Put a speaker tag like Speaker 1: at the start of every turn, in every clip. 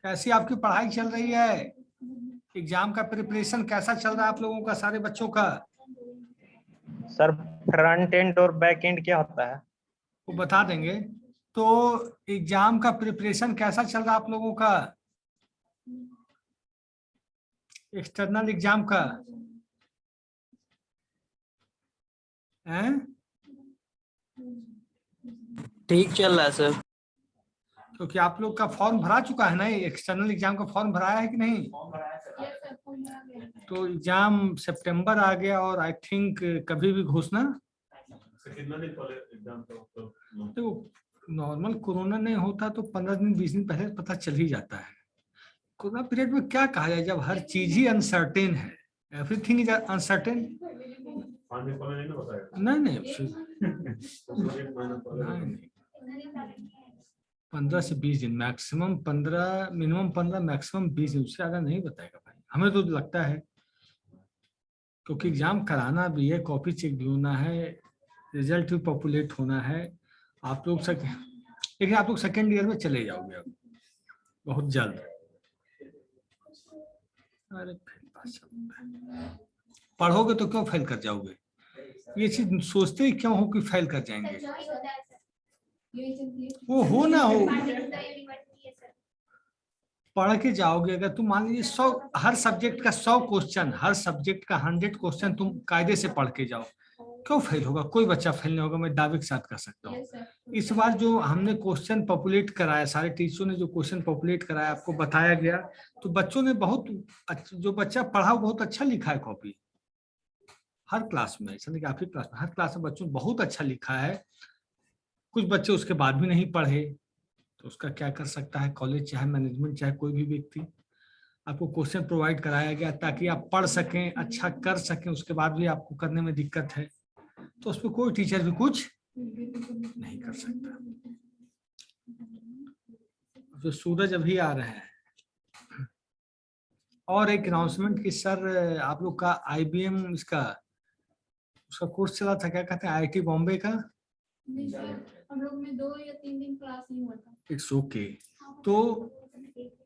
Speaker 1: कैसी आपकी पढ़ाई चल रही है? एग्जाम का प्रिपरेशन कैसा चल रहा है आप लोगों का, सारे बच्चों का?
Speaker 2: सर फ्रंट एंड और बैक एंड क्या होता है?
Speaker 1: वो बता देंगे। तो एग्जाम का प्रिपरेशन कैसा चल रहा है आप लोगों का, एक्सटर्नल एग्जाम का? हैं?
Speaker 3: ठीक चल रहा है सर।
Speaker 1: क्योंकि आप लोग का फॉर्म भरा चुका है ना, एक्सटर्नल एग्जाम का फॉर्म भराया है कि नहीं? तो एग्जाम सितंबर आ गया और आई थिंक कभी भी घोषणा। तो नॉर्मल कोरोना नहीं होता तो 15 दिन 20 दिन पहले पता चल ही जाता है। कोरोना पीरियड में क्या कहा जाए, जब हर चीज ही अनसर्टेन है, एवरीथिंग इज अनसर्टेन। नहीं 15 से 20 दिन मैक्सिमम, 15 मिनिमम, 15 मैक्सिमम 20 दिन, उससे ज्यादा नहीं बताएगा भाई। हमें तो लगता है क्योंकि एग्जाम कराना भी है, कॉपी चेक भी होना है, रिजल्ट भी पॉपुलेट होना है। आप लोग लेकिन आप लोग सेकेंड ईयर में चले जाओगे अब बहुत जल्द। अरे पढ़ोगे तो क्यों फेल कर जाओगे? ये चीज सोचते ही क्यों हो कि फेल कर जाएंगे? वो हो ना हो, पढ़ के जाओगे। अगर तुम मान लीजिए 100 हर सब्जेक्ट का 100 क्वेश्चन, हर सब्जेक्ट का 100 क्वेश्चन तुम कायदे से पढ़ के जाओ, क्यों फेल होगा? कोई बच्चा फेल नहीं होगा, मैं दावे के साथ कह सकता हूँ। इस बार जो हमने क्वेश्चन पॉपुलेट कराया, सारे टीचरों ने जो क्वेश्चन पॉपुलेट कराया, आपको बताया गया, तो बच्चों ने बहुत जो बच्चा पढ़ा बहुत अच्छा लिखा है कॉपी। हर क्लास में, ऐसा नहीं कि आपकी क्लास में, हर क्लास में बच्चों ने बहुत अच्छा लिखा है। कुछ बच्चे उसके बाद भी नहीं पढ़े, तो उसका क्या कर सकता है कॉलेज, चाहे मैनेजमेंट, चाहे कोई भी व्यक्ति। आपको क्वेश्चन प्रोवाइड कराया गया ताकि आप पढ़ सकें, अच्छा कर सकें, उसके बाद भी आपको करने में दिक्कत है तो उस पर कोई टीचर भी कुछ नहीं कर सकता। जो सूरज अभी आ रहे हैं। और एक अनाउंसमेंट कि सर आप लोग का IBM उसका कोर्स चला था, क्या कहते हैं, IIT बॉम्बे का?
Speaker 4: हम लोग में 2 या 3 दिन क्लास नहीं हुआ था।
Speaker 1: It's okay. तो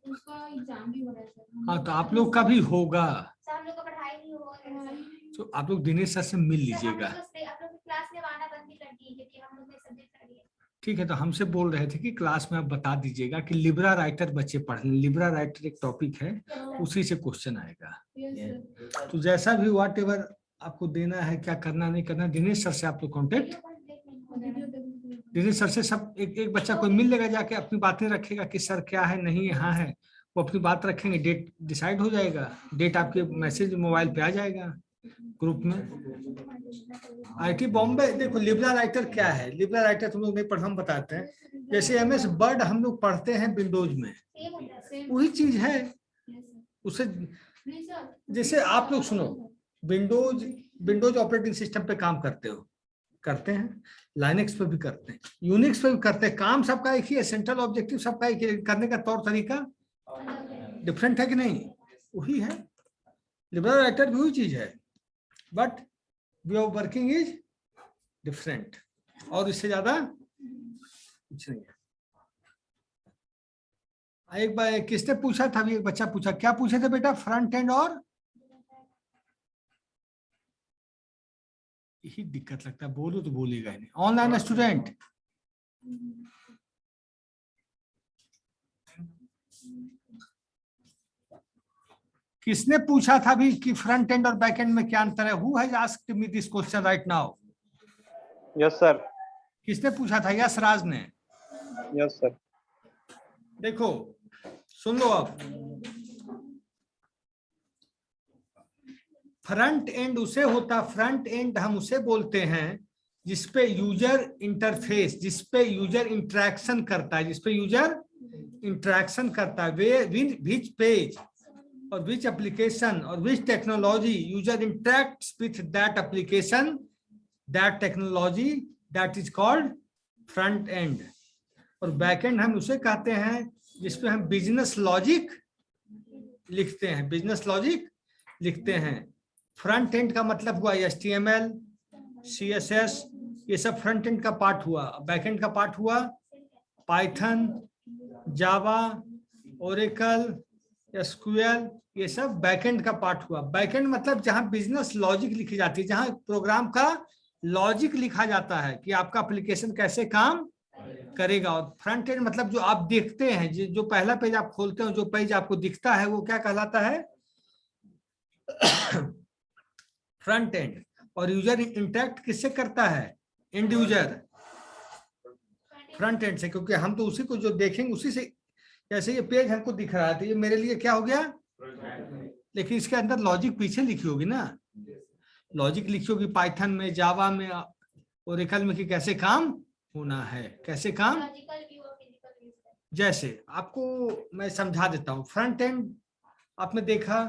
Speaker 4: उसका एग्जाम भी हो रहा है सर।
Speaker 1: हाँ, तो आप लोग का भी होगा,
Speaker 4: हम लोग का पढ़ाई नहीं हो रहा है।
Speaker 1: तो आप लोग दिनेश सर से मिल लीजिएगा।
Speaker 4: आप लोग क्लास में आना बंद ही कर दिए क्योंकि हम लोग ने सब्जेक्ट कर लिया।
Speaker 1: ठीक है, तो हमसे बोल रहे थे कि क्लास में आप बता दीजिएगा कि लिब्रा राइटर बच्चे पढ़ लें। लिब्रा राइटर एक टॉपिक है, उसी से क्वेश्चन आएगा। तो जैसा भी व्हाट एवर आपको देना है, क्या करना नहीं करना, दिनेश सर से आप लोग कॉन्टेक्ट, दिनेश सर से सब एक बच्चा कोई मिल लेगा, जाके अपनी बातें रखेगा कि सर क्या है, नहीं यहाँ है, वो अपनी बात रखेंगे, डेट डिसाइड हो जाएगा, डेट आपके मैसेज मोबाइल पे आ जाएगा ग्रुप में। IIT बॉम्बे, देखो लिब्रा राइटर क्या है, लिब्रा राइटर तुम लोग नहीं पढ़, हम बताते हैं। जैसे MS वर्ड हम लोग पढ़ते हैं विंडोज में, वही चीज है उसे। जैसे आप लोग सुनो, विंडोज ऑपरेटिंग सिस्टम पे काम करते हैं, लाइनेक्स पे भी करते हैं, यूनिक्स पे भी करते हैं, काम सबका एक ही है, सेंट्रल ऑब्जेक्टिव सबका एक ही, करने का तौर तरीका डिफरेंट है कि नहीं? वही है, लिब्रा राइटर भी वही चीज है, but way of working is different, और इससे ज्यादा कुछ नहीं है। एक बार किसने पूछा था, अभी एक बच्चा पूछा, क्या पूछे थे बेटा? फ्रंट एंड और यही दिक्कत लगता है, बोलो तो बोलेगा ही नहीं। ऑनलाइन स्टूडेंट, किसने पूछा था अभी कि फ्रंट एंड और बैक एंड में क्या अंतर है? Who has asked me this question right now?
Speaker 2: Yes sir.
Speaker 1: किसने पूछा था? यस राज ने।
Speaker 2: Yes sir.
Speaker 1: देखो सुन लो, अब फ्रंट एंड उसे होता, फ्रंट एंड हम उसे बोलते हैं जिसपे यूजर इंटरफेस, जिसपे यूजर इंटरेक्शन करता है, जिसपे यूजर इंटरेक्शन करता है, वे विच पेज और which application or which technology user interacts with that application, that technology, that is called front end। और बैक एंड हम उसे कहते हैं जिसपे हम बिजनेस लॉजिक लिखते हैं, बिजनेस लॉजिक लिखते हैं। फ्रंट एंड का मतलब हुआ HTML, CSS, ये सब फ्रंट एंड का पार्ट हुआ। बैक एंड का पार्ट हुआ पाइथन, जावा ओरेकल, एसक्यूएल, ये सब बैकएंड का पार्ट हुआ। बैकएंड मतलब जहां बिजनेस लॉजिक लिखी जाती है, जहां प्रोग्राम का लॉजिक लिखा जाता है कि आपका एप्लीकेशन कैसे काम करेगा। और फ्रंट एंड मतलब जो आप देखते हैं, जो पहला पेज आप खोलते हो, जो पेज आपको दिखता है, वो क्या कहलाता है? Front end. और यूजर इंटरेक्ट किससे करता है? एंड यूजर फ्रंट एंड से, क्योंकि हम तो उसी को जो देखेंगे उसी से। जैसे ये पेज हमको दिख रहा है तो ये मेरे लिए क्या हो गया? लेकिन इसके अंदर लॉजिक पीछे लिखी होगी ना, लॉजिक लिखी होगी पाइथन में, जावा में, ओरेकल में कि कैसे काम होना है, कैसे काम। जैसे आपको मैं समझा देता हूँ। फ्रंट एंड आपने देखा,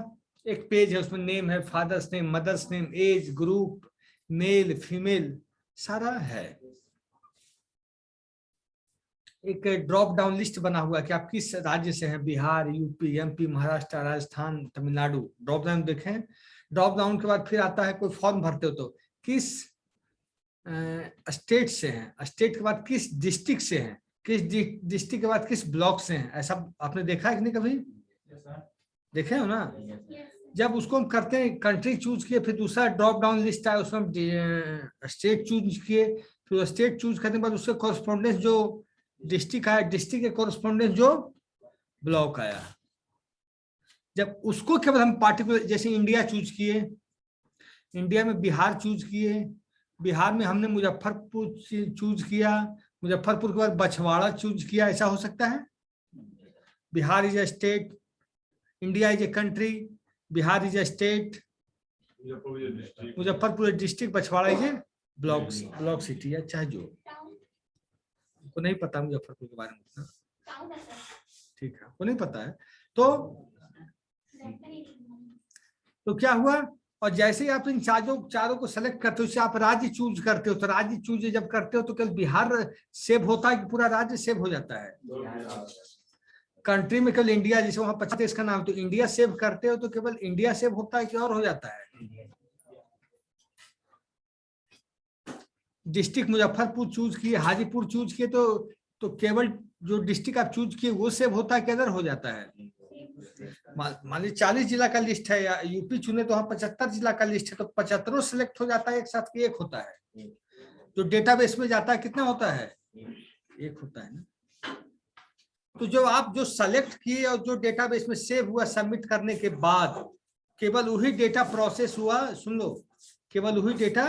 Speaker 1: एक पेज है, उसमें नेम है, father's name, mother's name, age, group, male, female, सारा है। एक ड्रॉप डाउन लिस्ट बना हुआ है कि आप किस राज्य से हैं, Bihar, UP, MP, Maharashtra, Rajasthan, Tamil Nadu. Drop down देखें, ड्रॉप डाउन के बाद फिर आता है कोई फॉर्म भरते हो तो किस स्टेट से हैं, स्टेट के बाद किस डिस्ट्रिक्ट से हैं, किस डिस्ट्रिक्ट के बाद किस ब्लॉक से हैं। ऐसा आपने देखा है कि नहीं कभी? देखे हो ना? जब उसको हम करते हैं, कंट्री चूज किए, फिर दूसरा ड्रॉप डाउन लिस्ट आया, उसमें स्टेट चूज किए, फिर स्टेट चूज करने के बाद उसके कॉरेस्पॉन्डेंस जो डिस्ट्रिक्ट आया, डिस्ट्रिक्ट के कॉरेस्पॉन्डेंस जो ब्लॉक आया। जब उसको केवल हम पार्टिकुलर, जैसे इंडिया चूज किए, इंडिया में बिहार चूज किए, बिहार में हमने मुजफ्फरपुर चूज किया, मुजफ्फरपुर के बाद बछवाड़ा चूज किया, ऐसा हो सकता है? Bihar is a state, India is a country, Bihar is a state, Muzaffarpur district, Bachhwara is a block city, या चाहे जो। को नहीं पता मुजफ्फरपुर के बारे में उतना, ठीक है, को नहीं पता है। तो क्या हुआ? और जैसे ही आप इन चारों को सेलेक्ट करते हो, उससे आप राज्य चूज करते हो, तो राज्य चूज जब करते हो तो केवल बिहार सेव होता है कि पूरा राज्य सेव हो जाता है? कंट्री में केवल इंडिया, जैसे वहां 25 देश का नाम, तो इंडिया सेव करते हो तो केवल इंडिया सेव होता है कि और हो जाता है? डिस्ट्रिक्ट मुजफ्फरपुर चूज किए, हाजीपुर चूज किए, तो केवल जो डिस्ट्रिक्ट आप चूज किए वो सेव होता है कि अदर हो जाता है? मान लीजिए 40 जिला का लिस्ट है, या यूपी चुने तो वहाँ 75 जिला का लिस्ट है, तो 75 सिलेक्ट हो जाता है एक साथ, एक होता है? जो डेटाबेस में जाता है कितना होता है? एक होता है ना। तो जो आप जो सेलेक्ट किए और जो डेटाबेस में सेव हुआ, सबमिट करने के बाद केवल वही डेटा प्रोसेस हुआ। सुन लो, केवल वही डेटा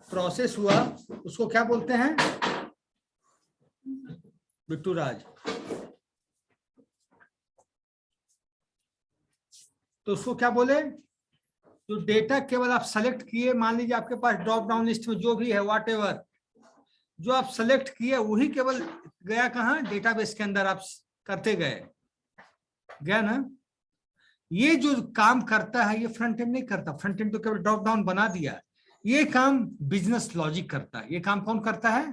Speaker 1: प्रोसेस हुआ, उसको क्या बोलते हैं बिट्टू राज? तो उसको क्या बोले? जो डेटा केवल आप सेलेक्ट किए, मान लीजिए आपके पास ड्रॉप डाउन लिस्ट में जो भी है, व्हाटएवर जो आप सेलेक्ट किए वही केवल गया कहाँ? डेटाबेस के अंदर आप करते गया ना। ये जो काम करता है ये फ्रंट एंड नहीं करता। फ्रंट एंड तो केवल ड्रॉप डाउन बना दिया। ये काम बिजनेस लॉजिक करता है। ये काम कौन करता है?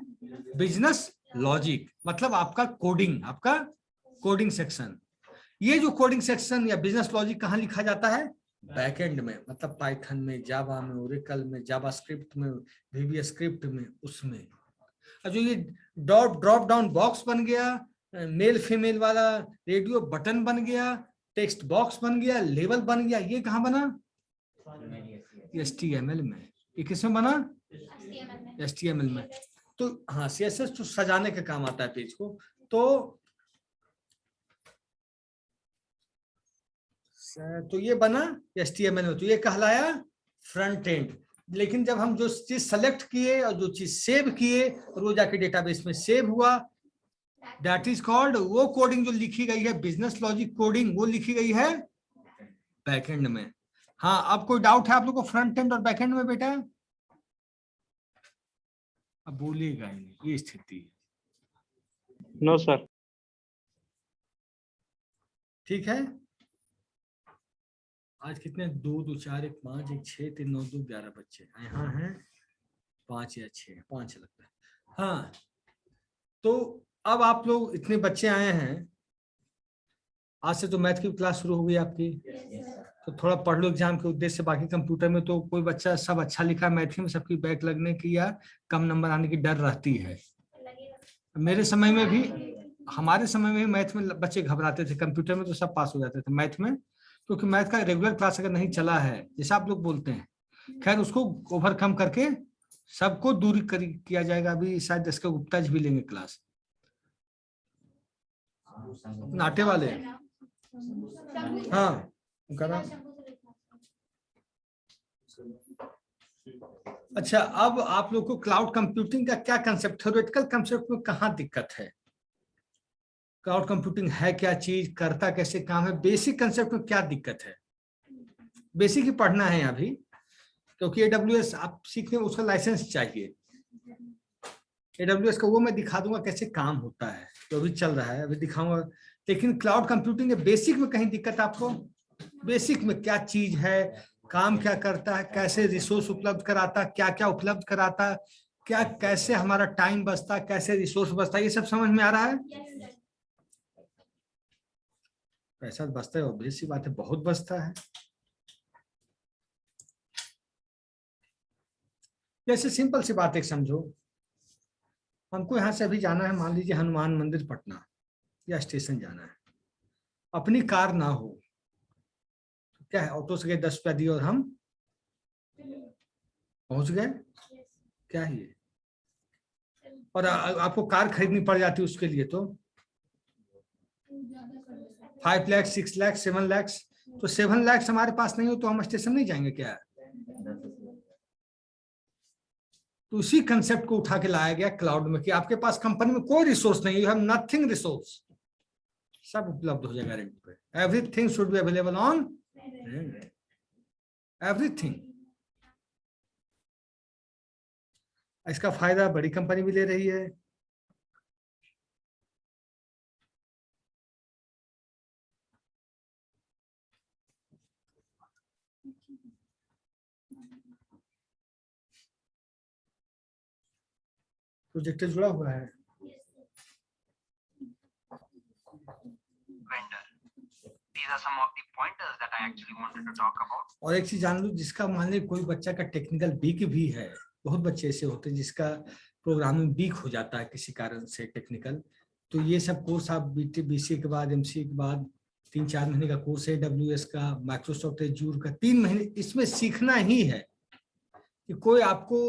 Speaker 1: बिजनेस लॉजिक, मतलब आपका कोडिंग सेक्शन। ये जो कोडिंग सेक्शन या बिजनेस लॉजिक कहाँ लिखा जाता है? बैकएंड में, मतलब पाइथन में, जावा में, ओरेकल में, जावास्क्रिप्ट में, वीबी स्क्रिप्ट में, उसमें। और जो ये ड्रॉप डाउन बॉक्स बन गया, मेल फीमेल वाला रेडियो बटन बन गया, टेक्स्ट बॉक्स बन गया, लेबल बन गया, ये कहाँ बना? HTML में। ये किसमें बना? HTML में। तो हाँ, CSS तो सजाने के काम आता है पेज को। तो ये बना HTML में, तो ये कहलाया फ्रंट एंड। लेकिन जब हम जो चीज सेलेक्ट किए और जो चीज सेव किए और वो जाके डेटाबेस में सेव हुआ, दैट इज कॉल्ड, वो कोडिंग जो लिखी गई है बिजनेस लॉजिक कोडिंग, वो लिखी गई है बैकएंड में। हाँ, अब कोई डाउट है आप लोग को फ्रंट एंड और बैकएंड में बेटा? अब बोलिएगा ही, ये स्थिति।
Speaker 2: No sir.
Speaker 1: ठीक है। आज कितने? 2 2 4 1 5 1 6 3 9 2 11 बच्चे यहाँ हैं। 5 या 6, 5 लगता है। हाँ, तो अब आप लोग इतने बच्चे आए हैं, आज से तो मैथ की क्लास शुरू हो गई आपकी। तो थोड़ा पढ़ लो एग्जाम के उद्देश्य से। बाकी कंप्यूटर में तो कोई बच्चा सब अच्छा लिखा, मैथ में सबकी बैक लगने की या कम नंबर आने की डर रहती है। मेरे समय में भी हमारे समय में मैथ में बच्चे घबराते थे, कंप्यूटर में तो सब पास हो जाते थे, मैथ में क्योंकि मैथ का रेगुलर क्लास अगर नहीं चला है जैसा आप लोग बोलते हैं, खैर उसको ओवरकम करके सबको दूरी किया जाएगा। अभी शायद इसके गुप्ता जी भी लेंगे क्लास, नाटे वाले। हाँ उनका नाम। अच्छा, अब आप लोग को क्लाउड कंप्यूटिंग का क्या कंसेप्ट, थ्योरेटिकल कंसेप्ट में कहाँ दिक्कत है? क्लाउड कंप्यूटिंग है क्या चीज, करता कैसे काम है, बेसिक कंसेप्ट में क्या दिक्कत है? बेसिक ही पढ़ना है अभी, क्योंकि AWS आप सीखने उसका लाइसेंस चाहिए। AWS का वो मैं दिखा दूंगा कैसे काम होता है, जो अभी चल रहा है अभी दिखाऊंगा। लेकिन क्लाउड कंप्यूटिंग के बेसिक में कहीं दिक्कत आपको? बेसिक में क्या चीज है, काम क्या करता है, कैसे रिसोर्स उपलब्ध कराता, क्या क्या उपलब्ध कराता, क्या कैसे हमारा टाइम बचता, कैसे रिसोर्स बचता, ये सब समझ में आ रहा है? पैसा बचता है, ऑब्वियस सी बात है, बहुत बचता है। जैसे सिंपल सी बात एक समझो, हमको यहाँ से अभी जाना है, मान लीजिए हनुमान मंदिर पटना या स्टेशन जाना है, अपनी कार ना हो तो क्या है, ऑटो से गए 10 रुपया दिए और हम पहुंच गए। क्या है ये? और आपको कार खरीदनी पड़ जाती है उसके लिए तो 5 लाख 6 लाख 7 लाख, तो 7 लाख हमारे पास नहीं हो तो हम स्टेशन नहीं जाएंगे क्या? तो उसी कंसेप्ट को उठा के लाया गया क्लाउड में कि आपके पास कंपनी में कोई रिसोर्स नहीं, यू हैव नथिंग रिसोर्स, सब उपलब्ध हो जाएगा रेंट पे। Everything should be available on rent, everything. इसका फायदा बड़ी कंपनी भी ले रही है। प्रोजेक्टर जुड़ा हुआ है।
Speaker 5: These are some of the pointers that I actually wanted to talk about.
Speaker 1: और एक चीज जान लो, जिसका मान लीजिए कोई बच्चा का टेक्निकल वीक भी है, बहुत बच्चे ऐसे होते हैं जिसका प्रोग्रामिंग वीक हो जाता है किसी कारण से टेक्निकल, तो ये सब कोर्स आप BCA के बाद MCA के बाद 3-4 महीने का कोर्स है AWS का, माइक्रोसॉफ्ट एज्यूर का 3 महीने, इसमें सीखना ही है कि कोई आपको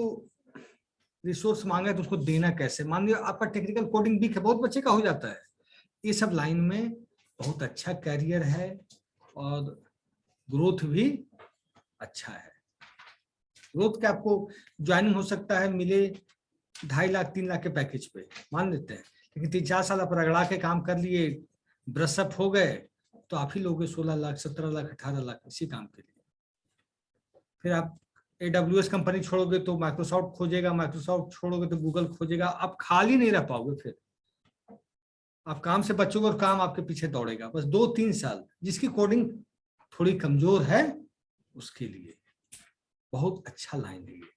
Speaker 1: रिसोर्स मांगे तो उसको देना कैसे। मान लीजिए आपका टेक्निकल कोडिंग वीक है, बहुत बच्चे का हो जाता है, ये सब लाइन में बहुत अच्छा कैरियर है और ग्रोथ भी अच्छा है। ग्रोथ क्या, आपको ज्वाइनिंग हो सकता है मिले 2.5 लाख 3 लाख के पैकेज पे, मान लेते हैं, लेकिन 3-4 साल आप रगड़ा के काम कर लिए, ब्रशअप हो गए, तो आप ही लोगे 16 लाख 17 लाख 18 लाख इसी काम के लिए। फिर आप AWS कंपनी छोड़ोगे तो माइक्रोसॉफ्ट खोजेगा, माइक्रोसॉफ्ट छोड़ोगे तो गूगल खोजेगा, आप खाली नहीं रह पाओगे। फिर आप काम से बचोगे और काम आपके पीछे दौड़ेगा। बस 2-3 साल, जिसकी कोडिंग थोड़ी कमजोर है उसके लिए बहुत अच्छा लाइन है ये।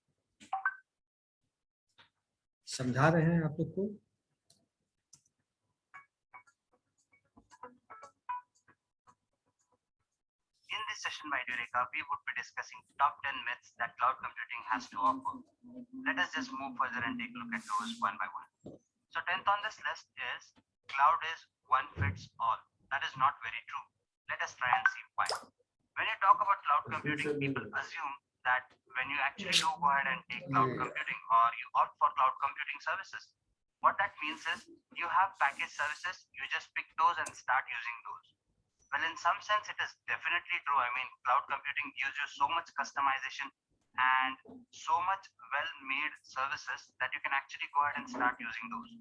Speaker 1: समझा रहे हैं आप लोग को?
Speaker 5: In this session by Dureka, we would be discussing top 10 myths that cloud computing has to offer. Let us just move further and take a look at those one by one. So 10th on this list is cloud is one fits all. That is not very true. Let us try and see why. When you talk about cloud computing, people assume that when you actually do go ahead and take cloud computing or you opt for cloud computing services, what that means is you have package services, you just pick those and start using those. Well, in some sense, it is definitely true. I mean, cloud computing gives you so much customization and so much well-made services that you can actually go ahead and start using those.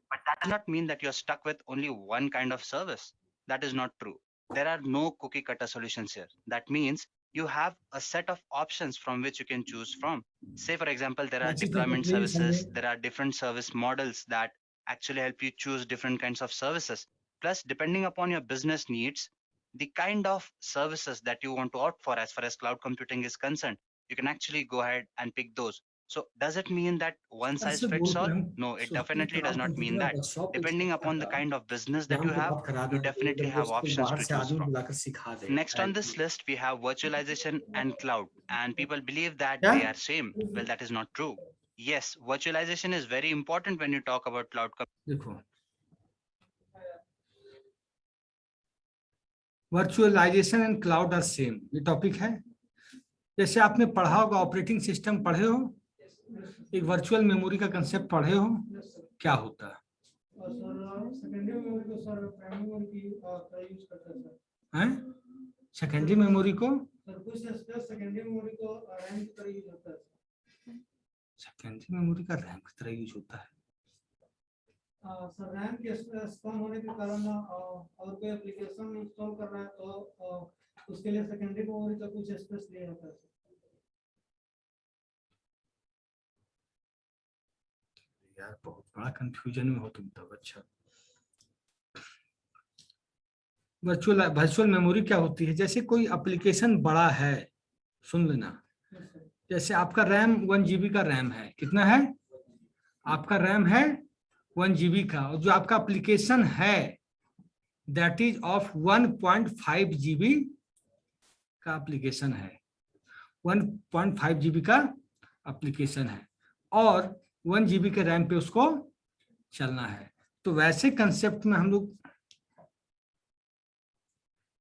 Speaker 5: But that does not mean that you're stuck with only one kind of service. That is not true. There are no cookie cutter solutions here. That means you have a set of options from which you can choose from. Say, for example, there are deployment services, there are different service models that actually help you choose different kinds of services. Plus, depending upon your business needs, the kind of services that you want to opt for as far as cloud computing is concerned, you can actually go ahead and pick those. So does it mean that one size fits all? No, it definitely does not mean that. Depending upon the kind of business that you have, you definitely have options to choose from. Next on this list, we have virtualization and cloud, and people believe that they are same. Well, that is not true. Yes, virtualization is very important when you talk about cloud computing.
Speaker 1: देखो, virtualization and cloud are same, ये topic है। जैसे आपने पढ़ा होगा, operating system पढ़े हो, एक वर्चुअल मेमोरी का कंसेप्ट पढ़े हो, क्या होता है? सेकेंडरी मेमोरी को सेकेंडरी मेमोरी का रैम की तरह यूज होता है।
Speaker 6: सर रैम के स्पेस कम होने के कारण और कोई एप्लीकेशन इंस्टॉल कर रहा है तो उसके लिए सेकेंडरी मेमोरी का कुछ स्पेस लिया होता है।
Speaker 1: यार बहुत बड़ा कंफ्यूजन में हो तुम तो। अच्छा, वर्चुअल मेमोरी क्या होती है? जैसे कोई एप्लीकेशन बड़ा है, सुन लेना, जैसे आपका रैम 1 GB का रैम है, कितना है आपका रैम है 1 GB का, और जो आपका एप्लीकेशन है दैट इज ऑफ 1.5 GB का एप्लीकेशन है, 1.5 GB का एप्लीकेशन है और 1 GB के रैम पे उसको चलना है। तो वैसे कंसेप्ट में हम लोग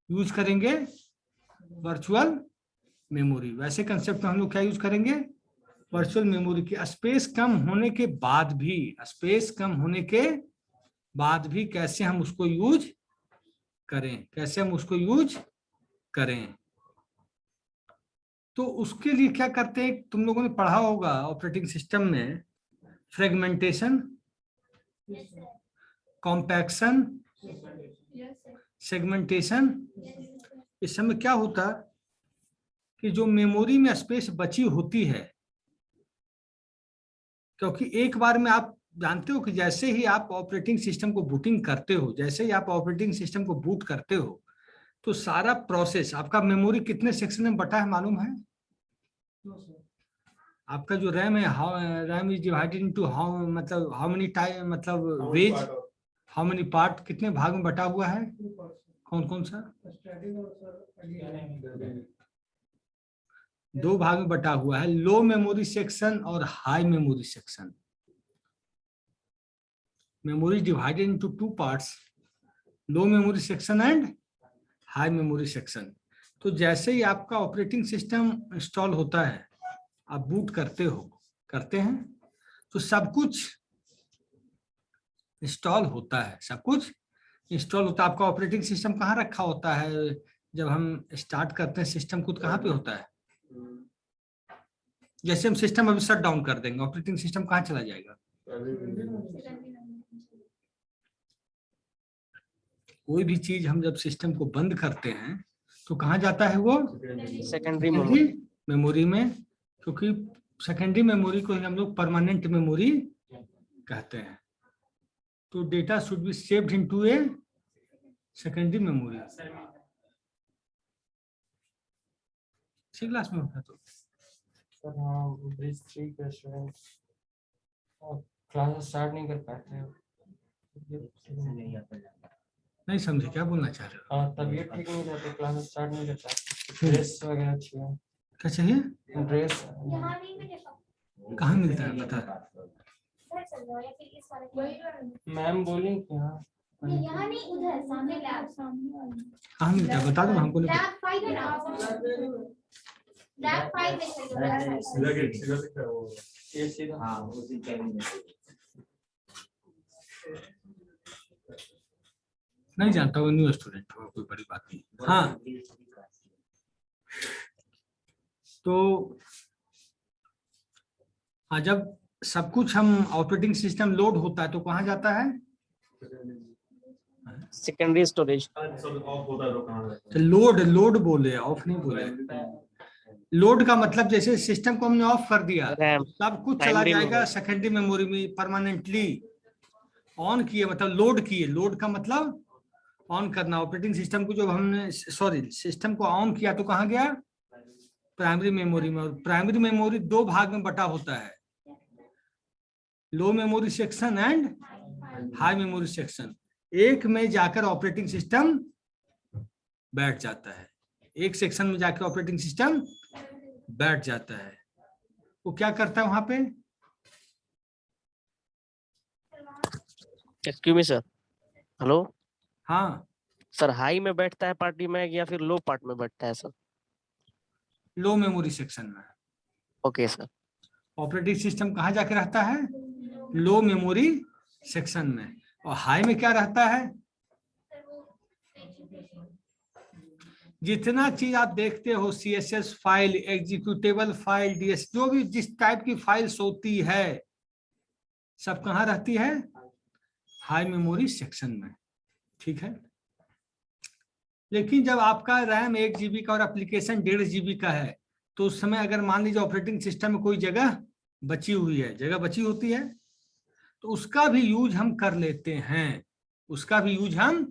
Speaker 1: यूज करेंगे वर्चुअल मेमोरी। वैसे कंसेप्ट में हम लोग क्या यूज करेंगे? वर्चुअल मेमोरी की स्पेस कम होने के बाद भी, स्पेस कम होने के बाद भी कैसे हम उसको यूज करें, कैसे हम उसको यूज करें। तो उसके लिए क्या करते हैं, तुम लोगों ने पढ़ा होगा ऑपरेटिंग सिस्टम में, फ्रेगमेंटेशन, कॉम्पैक्शन, सेगमेंटेशन। इस समय क्या होता कि जो मेमोरी में स्पेस बची होती है, क्योंकि एक बार में आप जानते हो कि जैसे ही आप ऑपरेटिंग सिस्टम को बूटिंग करते हो, जैसे ही आप ऑपरेटिंग सिस्टम को बूट करते हो, तो सारा प्रोसेस आपका मेमोरी कितने सेक्शन में बटा है मालूम है? आपका जो रैम है, RAM is divided into how, मतलब हाउ मेनी टाइम, मतलब वेज, हाउ मेनी पार्ट, कितने भाग में बटा हुआ है? कौन कौन सा? 2 भाग में बटा हुआ है, लो मेमोरी सेक्शन और high memory section. Memory divided into 2 parts, low memory section and high memory section. तो जैसे ही आपका ऑपरेटिंग सिस्टम इंस्टॉल होता है, आप बूट करते हैं, तो सब कुछ इंस्टॉल होता है, सब कुछ इंस्टॉल होता है। आपका ऑपरेटिंग सिस्टम कहाँ रखा होता है? जब हम स्टार्ट करते हैं सिस्टम को, कहाँ पे होता है? जैसे हम सिस्टम अभी शट डाउन कर देंगे, ऑपरेटिंग सिस्टम कहाँ चला जाएगा? कोई भी चीज हम जब सिस्टम को बंद करते हैं तो कहाँ जाता है वो?
Speaker 3: सेकेंडरी
Speaker 1: मेमोरी में, क्योंकि सेकेंडरी मेमोरी को ही हम लोग परमानेंट मेमोरी कहते हैं। तो data should be saved into A secondary memory. इसी क्लास में होता। तो
Speaker 7: सर हाँ, ब्रिज 3 के स्टूडेंट क्लास स्टार्ट नहीं कर पाते हैं।
Speaker 1: नहीं समझे क्या बोलना चाह रहे हो?
Speaker 7: हाँ, तबीयत ठीक नहीं रहती, क्लास स्टार्ट नहीं कर पाते। ड्रेस वगैरह चाहिए।
Speaker 1: क्या चाहिए?
Speaker 7: ड्रेस
Speaker 4: यहाँ नहीं मिलेगा।
Speaker 1: कहाँ मिलता है बता?
Speaker 4: उधर चल जाओ या फिर इस वाले
Speaker 7: मैम बोली कि हाँ
Speaker 4: नहीं, यहाँ नहीं, उधर सामने लैब, सामने वाली
Speaker 1: कहाँ मिलता है बता दो ना हमको।
Speaker 4: लैब 5 है ना, लैब 5 में चाहिए।
Speaker 7: ये सीधा
Speaker 1: नहीं जानता, वो न्यू स्टूडेंट हो, कोई बड़ी बात नहीं। हाँ, तो जब सब कुछ हम ऑपरेटिंग सिस्टम लोड होता है तो कहाँ जाता है?
Speaker 3: Secondary storage.
Speaker 1: लोड बोले, ऑफ नहीं बोले। लोड का मतलब जैसे सिस्टम को हमने ऑफ कर दिया,
Speaker 3: रैम,
Speaker 1: सब कुछ चला
Speaker 3: प्राइमरी
Speaker 1: जाएगा
Speaker 3: मेमोरी।
Speaker 1: सेकेंडरी मेमोरी में परमानेंटली। ऑन किए मतलब लोड किए, लोड का मतलब ऑन करना। ऑपरेटिंग सिस्टम को जब हमने, सॉरी, सिस्टम को ऑन किया तो कहाँ गया? प्राइमरी मेमोरी में। और प्राइमरी मेमोरी 2 भाग में बटा होता है, low memory section and high memory section. एक में जाकर ऑपरेटिंग सिस्टम बैठ जाता है, एक सेक्शन में जाकर ऑपरेटिंग सिस्टम बैठ जाता है। वो क्या करता है वहां पे?
Speaker 3: Excuse me sir, hello.
Speaker 1: हाँ,
Speaker 3: सर हाई में बैठता है पार्टी मैग या फिर लो पार्ट में बैठता है सर?
Speaker 1: लो मेमोरी सेक्शन में।
Speaker 3: Okay sir.
Speaker 1: ऑपरेटिंग सिस्टम कहाँ जाके रहता है? लो मेमोरी सेक्शन में। और हाई में क्या रहता है? जितना चीज आप देखते हो, CSS file, executable file, DS, जो भी जिस टाइप की फाइल्स होती है सब कहाँ रहती है? हाई मेमोरी सेक्शन में। ठीक है। लेकिन जब आपका रैम 1 GB का और एप्लीकेशन 1.5 GB का है, तो उस समय अगर मान लीजिए ऑपरेटिंग सिस्टम में कोई जगह बची हुई है, जगह बची होती है, तो उसका भी यूज हम कर लेते हैं, उसका भी यूज हम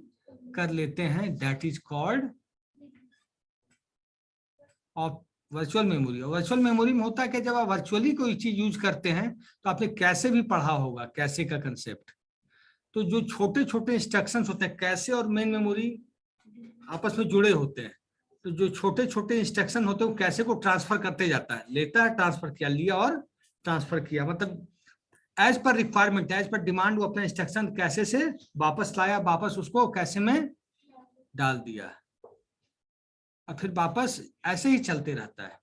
Speaker 1: कर लेते हैं। That is called off virtual memory. और वर्चुअल मेमोरी में होता है कि जब आप वर्चुअली कोई चीज यूज करते हैं, तो आपने कैसे भी पढ़ा होगा, कैसे का कंसेप्ट। तो जो छोटे छोटे इंस्ट्रक्शंस होते हैं, कैसे और मेन मेमोरी आपस में जुड़े होते हैं, तो जो छोटे छोटे इंस्ट्रक्शन होते हैं वो कैसे को ट्रांसफर करते जाता है, लेता है, ट्रांसफर किया, लिया और ट्रांसफर किया, मतलब as per requirement, as per demand वो अपना इंस्ट्रक्शन कैसे से वापस लाया, वापस उसको कैसे में डाल दिया, और फिर वापस ऐसे ही चलते रहता है।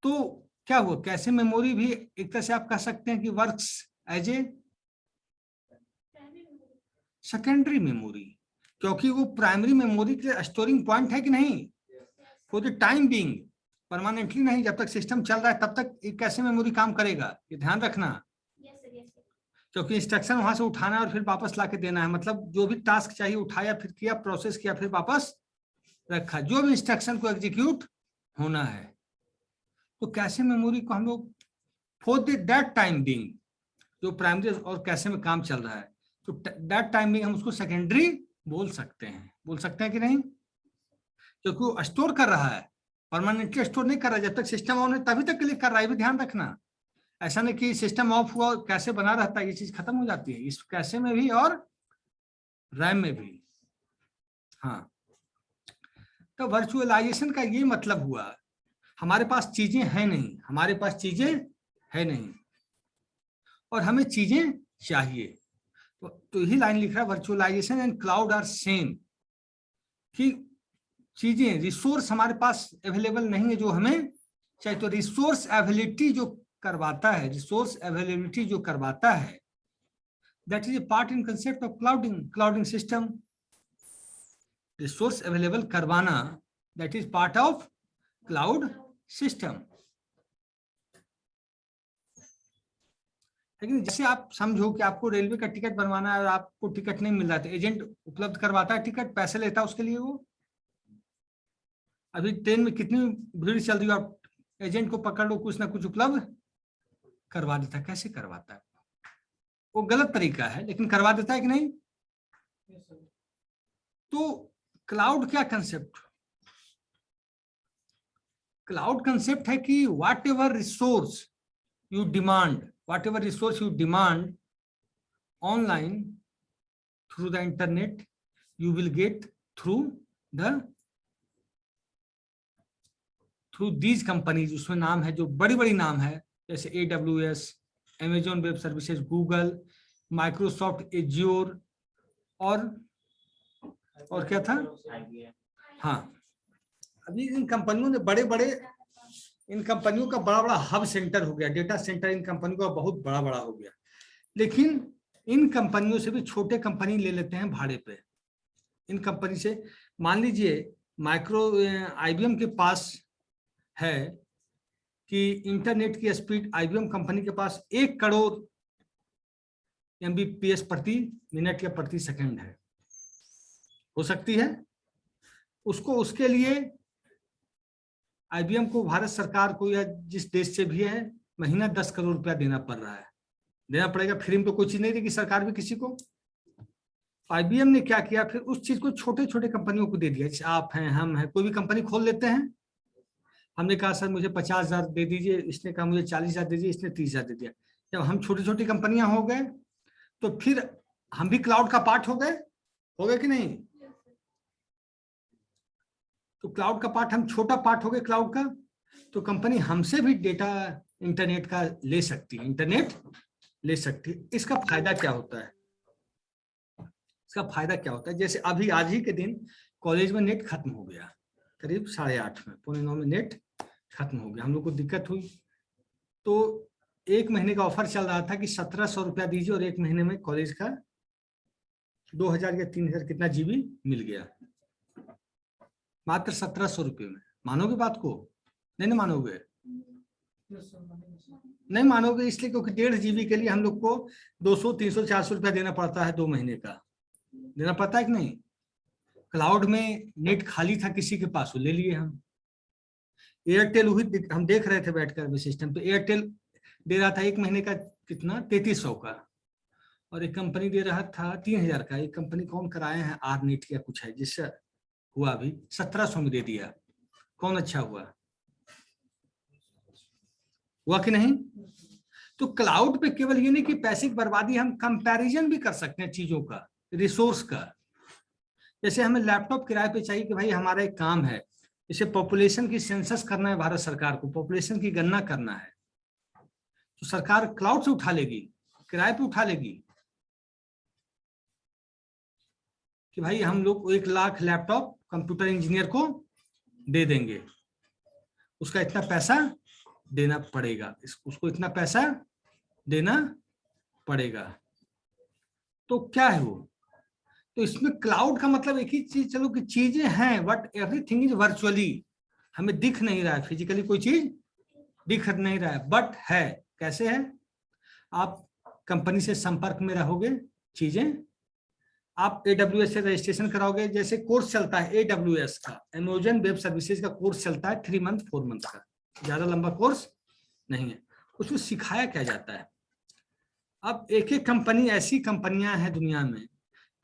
Speaker 1: तो क्या हुआ, कैसे मेमोरी भी एक तरह से आप कह सकते हैं कि works as a secondary memory, क्योंकि वो प्राइमरी मेमोरी के स्टोरिंग पॉइंट है कि नहीं, for the time being, permanently नहीं, जब तक सिस्टम चल रहा है तब तक ये कैसे मेमोरी काम करेगा, ये ध्यान रखना। क्योंकि इंस्ट्रक्शन वहां से उठाना है और फिर वापस लाके देना है, मतलब जो भी टास्क चाहिए उठाया, फिर किया, प्रोसेस किया, फिर वापस रखा, जो भी इंस्ट्रक्शन को एग्जीक्यूट होना है। तो कैसे मेमोरी को हम लोग फॉर दैट टाइम बीइंग, जो प्राइमरी और कैसे में काम चल रहा है, तो दैट टाइम बीइंग हम उसको सेकेंडरी बोल सकते हैं कि नहीं, क्योंकि वो स्टोर कर रहा है, परमानेंटली स्टोर नहीं कर रहा है, जब तक सिस्टम ऑन है तभी तक के लिए कर रहा है, भी ध्यान रखना। ऐसा नहीं कि सिस्टम ऑफ हुआ और कैसे बना रहता है, ये चीज खत्म हो जाती है इस कैसे में भी और रैम में भी। हाँ, तो वर्चुअलाइजेशन का ये मतलब हुआ, हमारे पास चीजें हैं नहीं, हमारे पास चीजें है नहीं और हमें चीजें चाहिए। तो यही लाइन लिख रहा है, virtualization and cloud are same, कि चीजें, रिसोर्स हमारे पास अवेलेबल नहीं है जो हमें चाहिए, तो रिसोर्स अवेलेबिलिटी जो करवाता है, रिसोर्स अवेलेबिलिटी जो करवाता है, that is a part in concept of clouding system. Resource available करवाना, that is part of cloud system. लेकिन जैसे आप समझो कि आपको रेलवे का टिकट बनवाना है और आपको टिकट नहीं मिल रहा है, एजेंट उपलब्ध करवाता है टिकट, पैसे लेता है उसके लिए वो। अभी ट्रेन में कितनी भीड़ चल रही है, आप एजेंट को पकड़ लो, कुछ ना कुछ उपलब्ध करवा देता है। कैसे करवाता है, वो गलत तरीका है, लेकिन करवा देता है कि नहीं। तो क्लाउड क्या कंसेप्ट, क्लाउड कंसेप्ट है कि what ever resource you demand online through the internet, you will get through these companies. उसमें नाम है, जो बड़ी बड़ी नाम है, जैसे AWS, Amazon web services, Google, Microsoft azure, और क्या था, हाँ, अभी इन कंपनियों ने इन कंपनियों का बड़ा हब सेंटर हो गया, डेटा सेंटर इन कंपनियों का बहुत बड़ा हो गया। लेकिन इन कंपनियों से भी छोटे कंपनी ले लेते हैं भाड़े पे। इन कंपनी से मान लीजिए IBM के पास है कि इंटरनेट की स्पीड, IBM कंपनी के पास 1 करोड़ MBPS प्रति मिनट या प्रति सेकंड है, हो सकती है उसके लिए IBM को, भारत सरकार को या जिस देश से भी है, महीना 10 करोड़ रुपया देना पड़ेगा। फ्री में तो कोई चीज नहीं देगी सरकार भी किसी को। IBM ने क्या किया, फिर उस चीज को छोटे छोटे कंपनियों को दे दिया, जैसे आप हैं, हम हैं, कोई भी कंपनी खोल लेते हैं। हमने कहा सर मुझे 50,000 दे दीजिए, इसने कहा मुझे 40,000 दे दीजिए, इसने 30,000 दे दिया। जब हम छोटी छोटी कंपनियां हो गए, तो फिर हम भी क्लाउड का पार्ट हो गए कि नहीं। तो क्लाउड का पार्ट, हम छोटा पार्ट हो गए क्लाउड का, तो कंपनी हमसे भी डेटा इंटरनेट का ले सकती है। इसका फायदा क्या होता है, जैसे अभी आज ही के दिन कॉलेज में नेट खत्म हो गया, करीब 8:30 में, 8:45 में नेट खत्म हो गया। हम लोग को दिक्कत हुई, तो 1 महीने का ऑफर चल रहा था कि 1700 रुपया दीजिए और 1 महीने में कॉलेज का 2000 या 3000 कितना जीबी मिल गया, मात्र 1700 रुपये में। मानोगे बात को? नहीं मानोगे? नहीं मानोगे इसलिए क्योंकि 1.5 जीबी के लिए हम लोग को 200, 300, 400 रुपया देना पड़ता है, 2 महीने का देना पड़ता है कि नहीं। क्लाउड में नेट खाली था किसी के पास, वो ले लिए हम। एयरटेल हुई, हम देख रहे थे बैठकर सिस्टम पे, एयरटेल दे रहा था 1 महीने का कितना 3300 का, और एक कंपनी दे रहा था 3000 का। एक कंपनी कौन कराए हैं, आर नेट या कुछ है, जिससे हुआ अभी 1700 में दे दिया। कौन अच्छा हुआ कि नहीं? तो क्लाउड पे केवल ये नहीं कि पैसे की बर्बादी, हम कंपैरिजन भी कर सकते हैं चीजों का, रिसोर्स का। जैसे हमें लैपटॉप किराए पे चाहिए कि भाई हमारा एक काम है, इसे पॉपुलेशन की सेंसस करना है, भारत सरकार को पॉपुलेशन की गणना करना है, तो सरकार क्लाउड से उठा लेगी, किराए पे उठा लेगी कि भाई हम लोग 1 लाख लैपटॉप कंप्यूटर इंजीनियर को दे देंगे, उसका इतना पैसा देना पड़ेगा, उसको इतना पैसा देना पड़ेगा। तो क्या है वो? तो इसमें क्लाउड का मतलब एक ही चीज, चलो कि चीजें हैं बट एवरीथिंग इज वर्चुअली, हमें दिख नहीं रहा है, फिजिकली कोई चीज दिख नहीं रहा है, बट है। कैसे है? आप कंपनी से संपर्क में रहोगे, चीजें आप AWS से रजिस्ट्रेशन कराओगे। जैसे कोर्स चलता है AWS का, अमेज़न वेब सर्विसेज का कोर्स चलता है 3 मंथ 4 मंथ का, ज्यादा लंबा कोर्स नहीं है। उसमें सिखाया क्या जाता है? अब एक एक कंपनी, ऐसी कंपनियां हैं दुनिया में,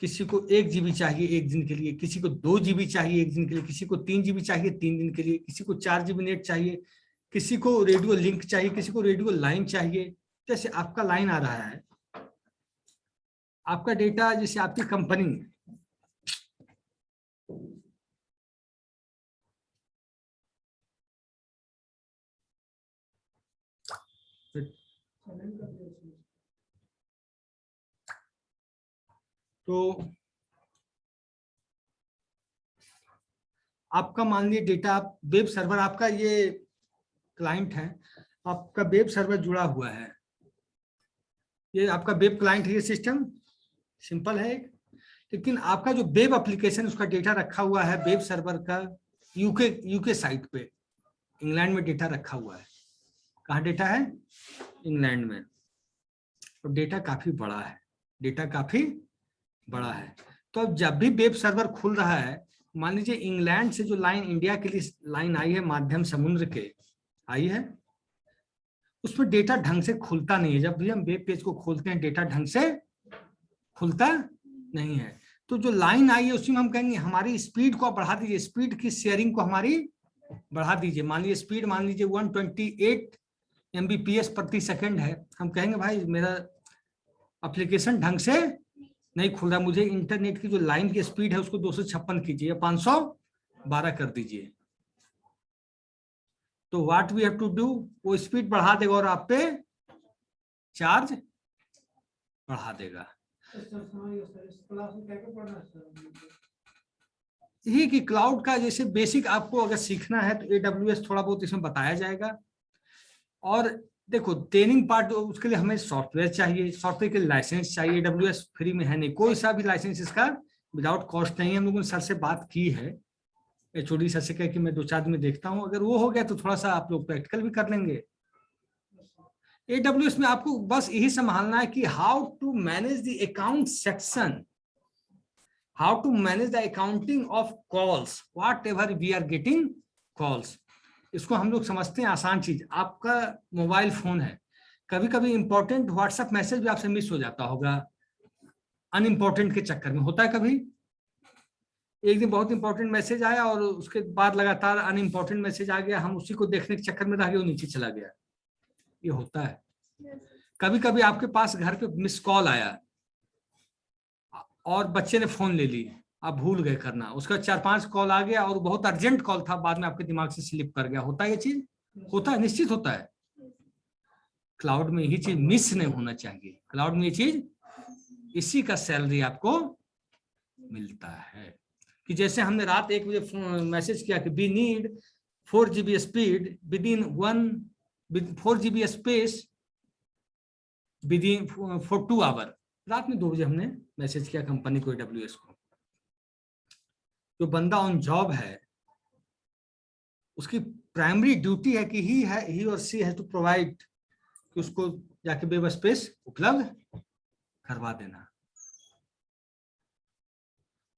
Speaker 1: किसी को 1 GB चाहिए 1 दिन के लिए, किसी को 2 GB चाहिए 1 दिन के लिए, किसी को 3 GB चाहिए 3 दिन के लिए, किसी को 4 GB नेट चाहिए, किसी को रेडियो लिंक चाहिए, किसी को रेडियो लाइन चाहिए। जैसे आपका लाइन आ रहा है, आपका डेटा, जैसे आपकी कंपनी, तो आपका मान लीजिए डेटा, आप वेब सर्वर, आपका ये क्लाइंट है, आपका वेब सर्वर जुड़ा हुआ है, ये आपका वेब क्लाइंट है, ये सिस्टम सिंपल है। लेकिन आपका जो वेब एप्लीकेशन, उसका डेटा रखा हुआ है वेब सर्वर का यूके साइट पे, इंग्लैंड में डेटा रखा हुआ है। कहाँ डेटा है? इंग्लैंड में। और डेटा काफी बड़ा है, डेटा काफी बड़ा है। तो अब जब भी वेब सर्वर खुल रहा है, मान लीजिए इंग्लैंड से जो लाइन इंडिया के लिए लाइन आई है, माध्यम समुद्र के आई है, उसमें डेटा ढंग से खुलता नहीं है। जब भी हम वेब पेज को खोलते हैं, डेटा ढंग से खुलता नहीं है। तो जो लाइन आई है उसी में हम कहेंगे हमारी स्पीड को बढ़ा दीजिए, स्पीड की शेयरिंग को हमारी बढ़ा दीजिए। मान लीजिए स्पीड, मान लीजिए 128 MBPS प्रति सेकंड है, हम कहेंगे भाई मेरा एप्लीकेशन ढंग से नहीं खुल रहा, मुझे इंटरनेट की जो लाइन की स्पीड है उसको 256 कीजिए या 512 कर दीजिए। तो what we have to do, वो स्पीड बढ़ा देगा और आप पे चार्ज बढ़ा देगा। यही कि क्लाउड का जैसे बेसिक आपको अगर सीखना है तो AWS थोड़ा बहुत इसमें बताया जाएगा। और देखो ट्रेनिंग पार्ट, उसके लिए हमें सॉफ्टवेयर चाहिए, सॉफ्टवेयर के लाइसेंस चाहिए। AWS फ्री में है नहीं, कोई सा भी लाइसेंस इसका विदाउट कॉस्ट नहीं है। हम लोगों ने सर से बात की है, HOD सर से कह कि मैं 2-4 दिन में देखता हूँ, अगर वो हो गया तो थोड़ा सा आप लोग प्रैक्टिकल भी कर लेंगे। AWS में आपको बस यही संभालना है कि how to manage the account section, how to manage the accounting of calls, whatever we are getting calls. इसको हम लोग समझते हैं आसान चीज। आपका मोबाइल फोन है, कभी कभी इंपॉर्टेंट व्हाट्सएप मैसेज भी आपसे मिस हो जाता होगा, अनइम्पोर्टेंट के चक्कर में होता है। कभी एक दिन बहुत इंपॉर्टेंट मैसेज आया और उसके बाद लगातार अनइम्पोर्टेंट मैसेज आ गया, हम उसी को देखने के चक्कर में रह गए, वो नीचे चला गया। ये होता है। कभी कभी आपके पास घर पे मिस कॉल आया और बच्चे ने फोन ले ली, आप भूल गए करना, उसका 4-5 कॉल आ गया और बहुत अर्जेंट कॉल था, बाद में आपके दिमाग से स्लिप कर गया। होता है ये चीज, होता है, निश्चित होता है। क्लाउड में यही चीज मिस नहीं होना चाहिए। क्लाउड में ये चीज, इसी का सैलरी आपको मिलता है। कि जैसे हमने रात 1 बजे मैसेज किया कि we need 4 GB speed within 4 GB space within for 2 hour, रात में 2 बजे हमने मैसेज किया कंपनी को, AWS को। जो बंदा ऑन जॉब है उसकी प्राइमरी ड्यूटी है कि ही और सी है टू प्रोवाइड, कि उसको जाके वेब स्पेस उपलब्ध करवा देना।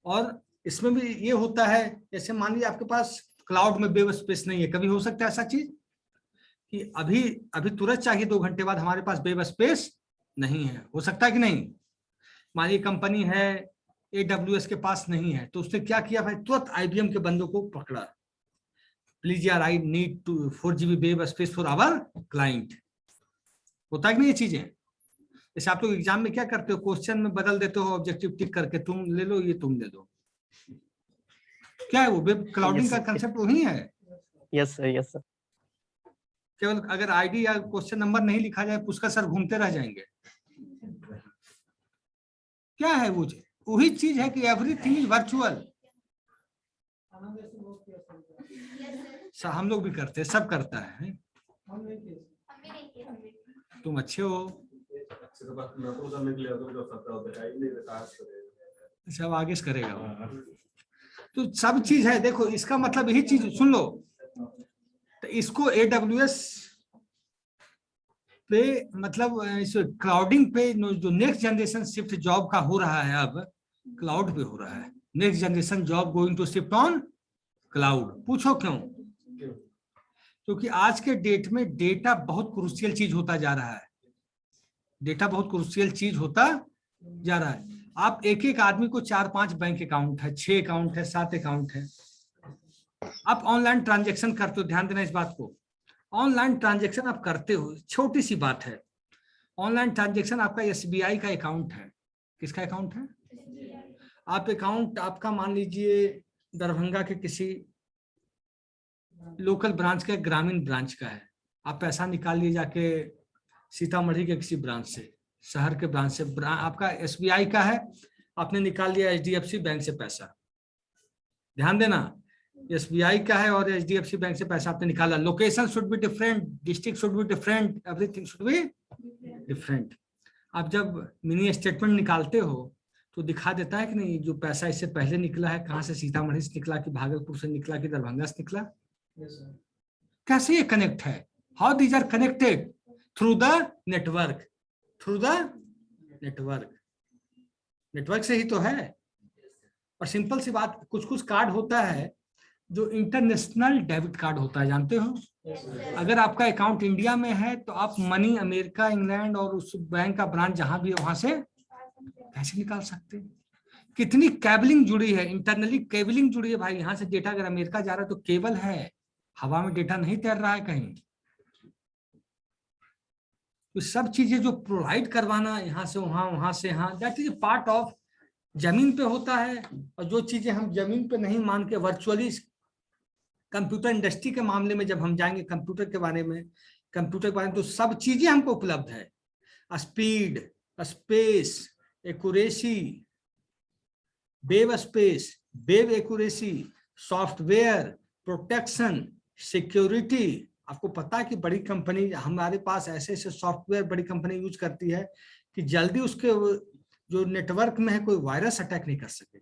Speaker 1: और इसमें भी ये होता है, जैसे मान लीजिए आपके पास क्लाउड में वेब स्पेस नहीं है, कभी हो सकता है ऐसा चीज कि अभी तुरंत चाहिए 2 घंटे बाद हमारे पास वेब स्पेस नहीं है, हो सकता है कि नहीं। मान लीजिए कंपनी है AWS के पास नहीं है, तो उसने क्या किया भाई, तुरंत IBM के बंदों को पकड़ा, प्लीज यार I need to 4 GB web space for our client. होता है कि नहीं ये चीजें। जैसे आप लोग एग्जाम में क्या करते हो, क्वेश्चन में बदल देते हो ऑब्जेक्टिव टिक करके, तुम ले लो ये तुम ले लो, क्या है वो वेब क्लाउडिंग का कंसेप्ट वही है।
Speaker 3: Yes sir, yes sir.
Speaker 1: केवल अगर आईडी या क्वेश्चन नंबर नहीं लिखा जाए, पुष्कर सर घूमते रह जाएंगे। क्या है वो वही चीज है कि एवरीथिंग इज वर्चुअल।
Speaker 6: आनंद ऐसे बहुत किया सर।
Speaker 1: हम लोग भी करते हैं, सब करता है।
Speaker 6: हम नहीं किए।
Speaker 4: हम भी नहीं किए, हम भी नहीं।
Speaker 1: तुम अच्छे हो, सब आगे से करेगा वो। तो सब चीज है, देखो इसका मतलब यही चीज सुन लो। तो इसको AWS पे मतलब इस क्लाउडिंग पे जो नेक्स्ट जनरेशन शिफ्ट जॉब का हो रहा है, अब क्लाउड पे हो रहा है। Next generation job going to shift on cloud. पूछो क्यों? क्योंकि आज के डेट में डेटा बहुत क्रूशियल चीज होता जा रहा है। डेटा बहुत क्रूशियल चीज होता जा रहा है। आप एक आदमी को 4-5 बैंक अकाउंट है, 6 अकाउंट है, 7 अकाउंट है, आप ऑनलाइन ट्रांजेक्शन करते हो। ध्यान देना इस बात को, ऑनलाइन ट्रांजेक्शन आप करते हो, छोटी सी बात है। ऑनलाइन ट्रांजेक्शन आपका SBI का अकाउंट है। किसका अकाउंट है? आप अकाउंट आपका मान लीजिए दरभंगा के किसी लोकल ब्रांच का, ग्रामीण ब्रांच का है। आप पैसा निकाल लिए जाके सीतामढ़ी के किसी ब्रांच से, शहर के ब्रांच से। आपका SBI का है, आपने निकाल लिया HDFC बैंक से पैसा। ध्यान देना, SBI का है और HDFC बैंक से पैसा आपने निकाला। Location should be different, district should be different, everything should be different. आप जब मिनी स्टेटमेंट निकालते हो तो दिखा देता है कि नहीं, जो पैसा इससे पहले निकला है कहाँ से, सीतामढ़ी से निकला कि भागलपुर से निकला कि दरभंगा से निकला। कैसे ये कनेक्ट है? How these are connected? Through the network, through the network. Network से ही तो है। और सिंपल सी बात, कुछ कुछ कार्ड होता है जो इंटरनेशनल डेबिट कार्ड होता है, जानते हो। अगर आपका अकाउंट इंडिया में है तो आप मनी अमेरिका, इंग्लैंड और उस बैंक का ब्रांच जहां भी है वहां से कैसे निकाल सकते हैं। कितनी केबलिंग जुड़ी है, इंटरनली केबलिंग जुड़ी है भाई। यहाँ से डेटा अगर अमेरिका जा रहा है तो केबल है, हवा में डेटा नहीं तैर रहा है कहीं। तो सब चीजें जो प्रोवाइड करवाना यहाँ से वहां, वहां से यहाँ, दैट इज पार्ट ऑफ जमीन पे होता है। और जो चीजें हम जमीन पे नहीं मान के वर्चुअली, कंप्यूटर इंडस्ट्री के मामले में जब हम जाएंगे कंप्यूटर के बारे में, तो सब चीजें हमको उपलब्ध है। Speed, space, accuracy, web space, web accuracy, software, protection, security. आपको पता है कि बड़ी कंपनी, हमारे पास ऐसे ऐसे सॉफ्टवेयर बड़ी कंपनी यूज करती है कि जल्दी उसके जो नेटवर्क में है कोई वायरस अटैक नहीं कर सके।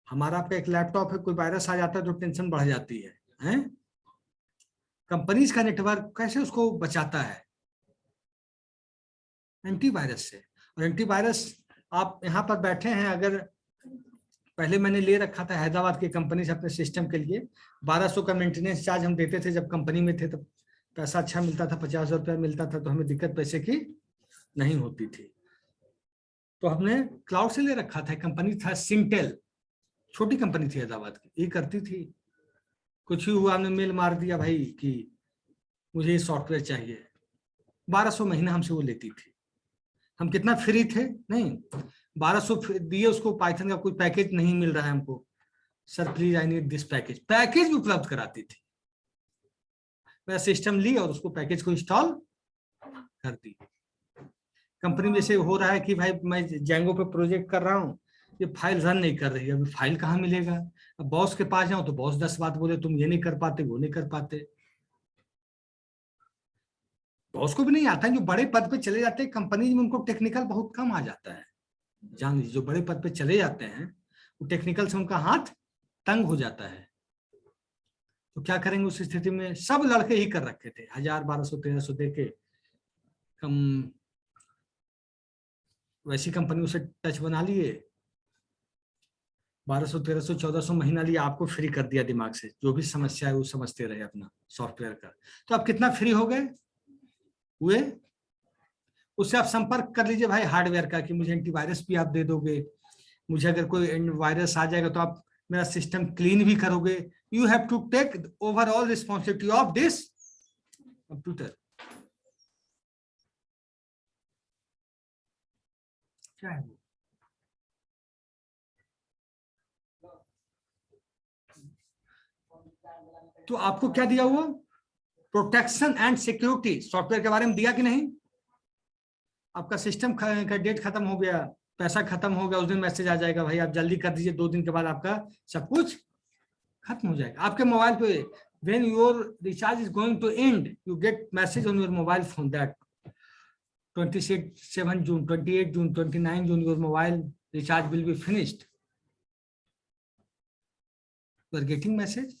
Speaker 1: हमारा आपका एक लैपटॉप है, कोई वायरस आ जाता है तो टेंशन बढ़ जाती है, हैं? कंपनीज का नेटवर्क कैसे उसको बचाता है? एंटीवायरस से। और एंटीवायरस आप यहाँ पर बैठे हैं, अगर पहले मैंने ले रखा था हैदराबाद की कंपनी से अपने सिस्टम के लिए, 1200 का मेंटेनेंस चार्ज हम देते थे जब कंपनी में थे, तब पैसा अच्छा मिलता था, 50,000 रुपया मिलता था, तो हमें दिक्कत पैसे की नहीं होती थी। तो हमने क्लाउड से ले रखा था। कंपनी था सिंटेल, छोटी कंपनी थी हैदराबाद की, ये करती थी। कुछ ही हुआ, हमने मेल मार दिया भाई कि मुझे ये सॉफ्टवेयर चाहिए, 1200 महीना हमसे वो लेती थी। हम कितना फ्री थे? नहीं, 1200 दिए उसको। पाइथन का कोई पैकेज नहीं मिल रहा है हमको, sir please I need this package. Package भी उपलब्ध कराती थी। मैं सिस्टम ली और उसको पैकेज को इंस्टॉल कर दी। कंपनी में से हो रहा है कि भाई मैं जेंगो पे प्रोजेक्ट कर रहा हूँ, ये फाइल रन नहीं कर रही है, अभी फाइल कहाँ मिलेगा। अब बॉस के पास जाओ तो बॉस 10 बात बोले, तुम ये नहीं कर पाते, वो नहीं कर पाते। बॉस को भी नहीं आता है। जो बड़े पद पे चले जाते हैं कंपनी में, उनको टेक्निकल बहुत कम आ जाता है। जान लीजिए, जो बड़े पद पे चले जाते हैं वो टेक्निकल से उनका हाथ तंग हो जाता है। तो क्या करेंगे उस स्थिति में। सब लड़के ही कर रखे थे, 1000 1200 1300 दे के कम वैसी कंपनियों से टच बना लिए, 1200 1300 1400 महीना लिया, आपको फ्री कर दिया दिमाग से। जो भी समस्या है वो समझते रहे अपना सॉफ्टवेयर का। तो आप कितना फ्री हो गए हुए। उससे आप संपर्क कर लीजिए भाई हार्डवेयर का कि मुझे एंटीवायरस भी आप दे दोगे, मुझे अगर कोई वायरस आ जाएगा तो आप मेरा सिस्टम क्लीन भी करोगे। You have to take overall responsibility of this computer. क्या है तो आपको क्या दिया हुआ, प्रोटेक्शन एंड सिक्योरिटी सॉफ्टवेयर के बारे में दिया कि नहीं। आपका सिस्टम का डेट खत्म हो गया, पैसा खत्म हो गया, उस दिन मैसेज आ जाएगा भाई आप जल्दी कर दीजिए, 2 दिन के बाद आपका सब कुछ खत्म हो जाएगा। आपके मोबाइल पे when your recharge is going to end, you get message on your mobile phone that 27 June, 28 June, 29 June your mobile recharge will be finished. You are getting message?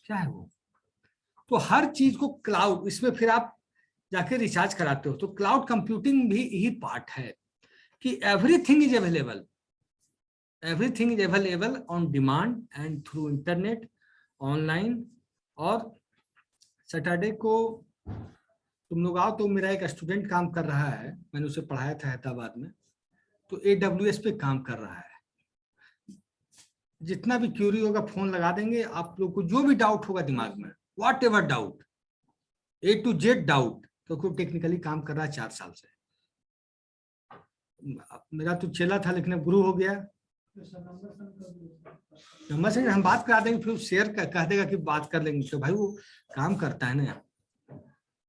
Speaker 1: क्या है वो। तो हर चीज को क्लाउड, इसमें फिर आप जाके रिचार्ज कराते हो तो क्लाउड कंप्यूटिंग भी यही पार्ट है कि everything is available, everything is available on demand and through internet online. और सैटरडे को तुम लोग आओ तो मेरा एक स्टूडेंट काम कर रहा है, मैंने उसे पढ़ाया था हैदराबाद में, तो AWS पे काम कर रहा है। जितना भी क्यूरी होगा फोन लगा देंगे, आप लोग को जो भी डाउट होगा दिमाग में, what ever doubt, A to Z doubt, क्योंकि वो टेक्निकली काम कर रहा है 4 साल से। मेरा तो चेला था लेकिन अब गुरु हो गया। नंबर से हम बात करा देंगे, फिर शेयर कह देगा कि बात कर लेंगे। तो भाई वो काम करता है ना,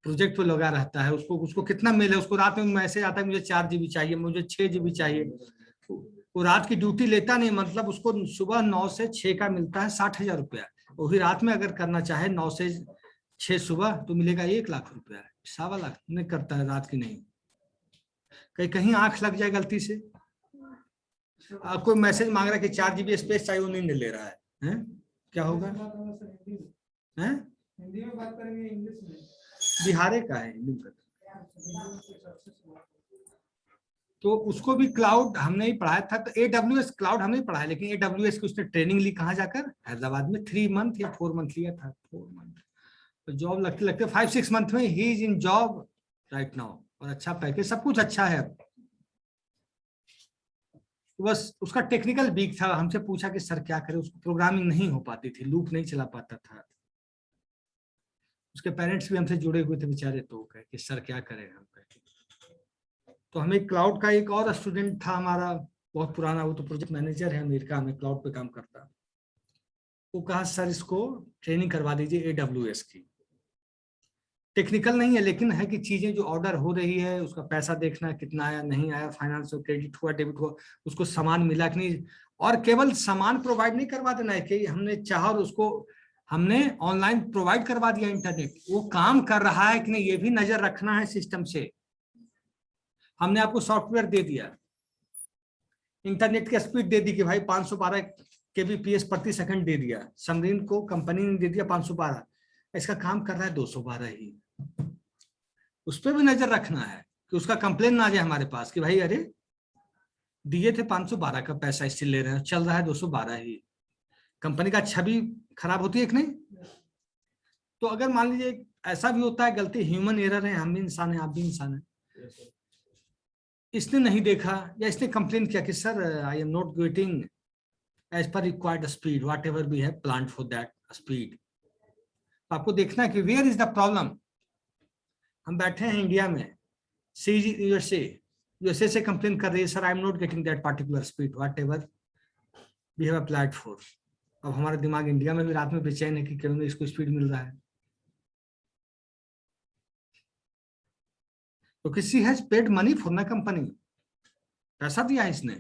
Speaker 1: प्रोजेक्ट पे लगा रहता है, उसको कितना मेल है, उसको रात में मैसेज आता है मुझे 4 GB चाहिए, मुझे 6 GB चाहिए। वो रात की ड्यूटी लेता नहीं, मतलब उसको सुबह 9 से 6 का मिलता है 60,000 रुपया। वही रात में अगर करना चाहे 9 से 6 सुबह तो मिलेगा 1 लाख रुपया, 1.25 लाख नहीं करता है रात की। नहीं कहीं आंख लग जाए गलती से, कोई मैसेज मांग रहा है कि 4 GB स्पेस चाहिए, वो नहीं ले रहा है, क्या होगा। हैं
Speaker 6: हिंदी में बात करेंगे इंग्लिश में।
Speaker 1: बिहारे का है हिंदी का। तो उसको भी क्लाउड हमने ही पढ़ाया था। तो AWS क्लाउड हमने ही पढ़ाया, लेकिन AWS की उसने ट्रेनिंग ली कहाँ जाकर, हैदराबाद में। 3 मंथ या 4 मंथ लिया था, 4 मंथ। तो जॉब लगते 5-6 मंथ में he is in job right now, और अच्छा पैकेज, सब कुछ अच्छा है। बस उसका टेक्निकल वीक था, हमसे पूछा कि सर क्या करें, उसको प्रोग्रामिंग नहीं हो पाती थी, लूप नहीं चला पाता था। उसके पेरेंट्स भी हमसे जुड़े हुए थे बेचारे, तो कहे कि सर क्या करें हम। तो हमें क्लाउड का एक और स्टूडेंट था हमारा बहुत पुराना, वो तो प्रोजेक्ट मैनेजर है अमेरिका में, क्लाउड पे काम करता। वो कहा सर इसको ट्रेनिंग करवा दीजिए AWS की। टेक्निकल नहीं है, लेकिन है कि चीजें जो ऑर्डर हो रही है उसका पैसा देखना है, कितना आया नहीं आया, फाइनेंस और क्रेडिट हुआ डेबिट हुआ, उसको सामान मिला कि नहीं। और केवल सामान प्रोवाइड नहीं करवा देना है कि हमने चाहा और उसको हमने ऑनलाइन प्रोवाइड करवा दिया इंटरनेट, वो काम कर रहा है कि नहीं ये भी नजर रखना है सिस्टम से। हमने आपको सॉफ्टवेयर दे दिया, इंटरनेट की स्पीड दे दी कि भाई 512 kbps प्रति सेकंड दे दिया, समरीन को कंपनी ने दे दिया 512, इसका काम कर रहा है 212 ही। उस पर भी नजर रखना है कि उसका कंप्लेन ना आ जाए हमारे पास कि भाई अरे दिए थे 512 का पैसा इससे ले रहे हैं, चल रहा है 212 ही। कंपनी का छवि खराब होती है कि नहीं। तो अगर मान लीजिए ऐसा भी होता है, गलती ह्यूमन एरर है, हम भी इंसान हैं आप भी इंसान हैं, इसने नहीं देखा या इसने कंप्लेन किया कि sir I am not getting as per required speed whatever we have planned for that speed. तो आपको देखना है कि वेयर इज द प्रॉब्लम। हम बैठे हैं इंडिया में, यूएसए से कंप्लेन कर रही है sir I am not getting that particular speed whatever we have applied for. अब हमारा दिमाग इंडिया में भी रात में बेचैन है कि क्यों नहीं इसको स्पीड मिल रहा है। तो किसी हैज पेड मनी फॉर ना कंपनी, पैसा दिया है इसने,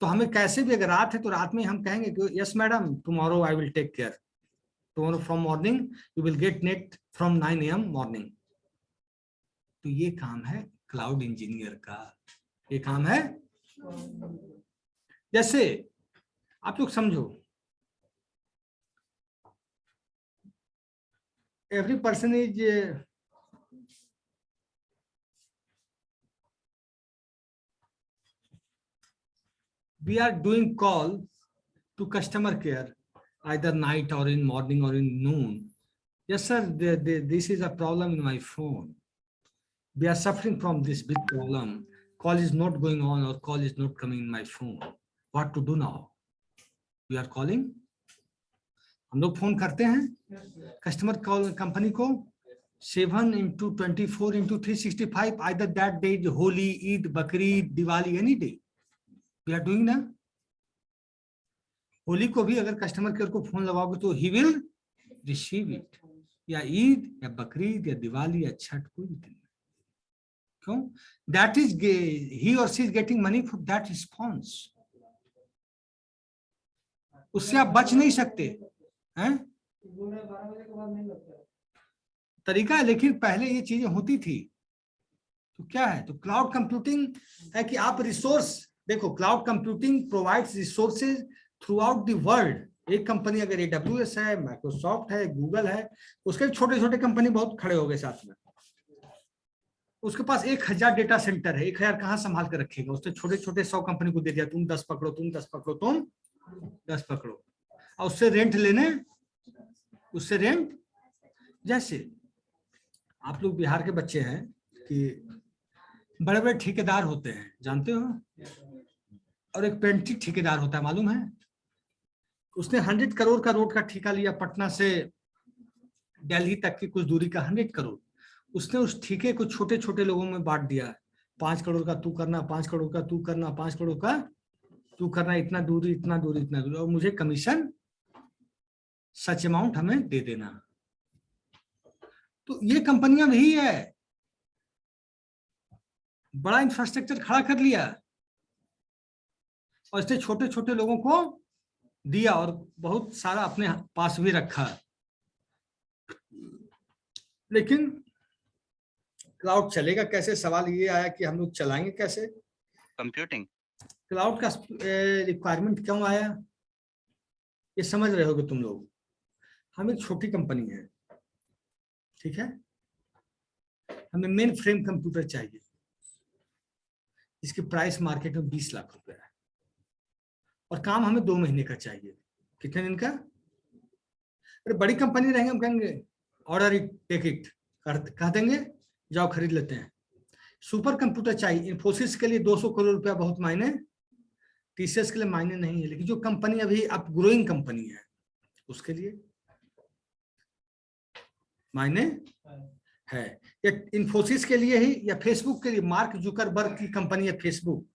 Speaker 1: तो हमें कैसे भी अगर रात है तो रात में हम कहेंगे कि yes madam tomorrow I will take care, tomorrow from morning you will get net from 9 AM morning. तो ये काम है क्लाउड इंजीनियर का, ये काम है। जैसे आप लोग समझो, every person is we are doing call to customer care either night or in morning or in noon. Yes sir, this is a problem in my phone, we are suffering from this big problem, call is not going on or call is not coming in my phone, what to do now? We are calling, हम लोग phone करते हैं customer call company को 7/24/365, either that day is Holi, Eid, Bakrid, Diwali, any day we are doing ना। होली को भी अगर customer care को फोन लगाओगे तो ही विल रिसीव इट, या ईद या बकरीद या दिवाली या छठ, कोई भी दिन। क्यों? दैट इज ही और she is getting money for that response, उससे आप बच नहीं सकते हैं,
Speaker 6: बोल रहे 12 बजे के बाद नहीं लगता है।
Speaker 1: तरीका है। लेकिन पहले ये चीजें होती थी, तो क्या है, तो क्लाउड कंप्यूटिंग है कि आप रिसोर्स देखो, cloud computing provides resources through out the world. एक कंपनी अगर AWS है, माइक्रोसॉफ्ट है, गूगल है, उसके छोटे छोटे कंपनी बहुत खड़े हो गए साथ में, उसके पास 1000 डेटा सेंटर है, 1000 कहाँ संभाल कर रखेगा, उसने छोटे छोटे 100 कंपनी को दे दिया, तुम 10 पकड़ो, तुम 10 पकड़ो, तुम 10 पकड़ो, और उससे रेंट लेने, उससे रेंट। जैसे आप लोग बिहार के बच्चे हैं कि बड़े बड़े ठेकेदार होते हैं, जानते हो, और एक पेंटिंग ठेकेदार होता है, मालूम है, उसने 100 करोड़ का रोड का ठेका लिया, पटना से दिल्ली तक की कुछ दूरी का 100 करोड़, उसने उस ठेके को छोटे छोटे लोगों में बांट दिया, 5 करोड़ का तू करना, 5 करोड़ का तू करना, 5 करोड़ का तू करना, इतना दूरी इतना दूरी इतना दूरी, और मुझे कमीशन सच अमाउंट हमें दे देना। तो ये कंपनियां भी है, बड़ा इंफ्रास्ट्रक्चर खड़ा कर लिया और इसने छोटे छोटे लोगों को दिया और बहुत सारा अपने पास भी रखा। लेकिन क्लाउड चलेगा कैसे, सवाल ये आया कि हम लोग चलाएंगे कैसे।
Speaker 5: Computing.
Speaker 1: क्लाउड का रिक्वायरमेंट क्यों आया, ये समझ रहे होगे तुम लोग। हम एक छोटी कंपनी है, ठीक है, हमें मेन फ्रेम कंप्यूटर चाहिए, इसकी प्राइस मार्केट में 20 लाख रुपए है, और काम हमें 2 महीने का चाहिए। कितने दिन का? अरे बड़ी कंपनी रहेंगे, हम कहेंगे ऑर्डर इट, टेक इट, कह देंगे जाओ खरीद लेते हैं। सुपर कंप्यूटर चाहिए, इन्फोसिस के लिए 200 करोड़ रुपया बहुत मायने, TCS के लिए मायने नहीं है, लेकिन जो कंपनी अभी अप ग्रोइंग कंपनी है उसके लिए मायने है। या इन्फोसिस के लिए ही, या फेसबुक के लिए, मार्क जुकरबर्ग की कंपनी है फेसबुक,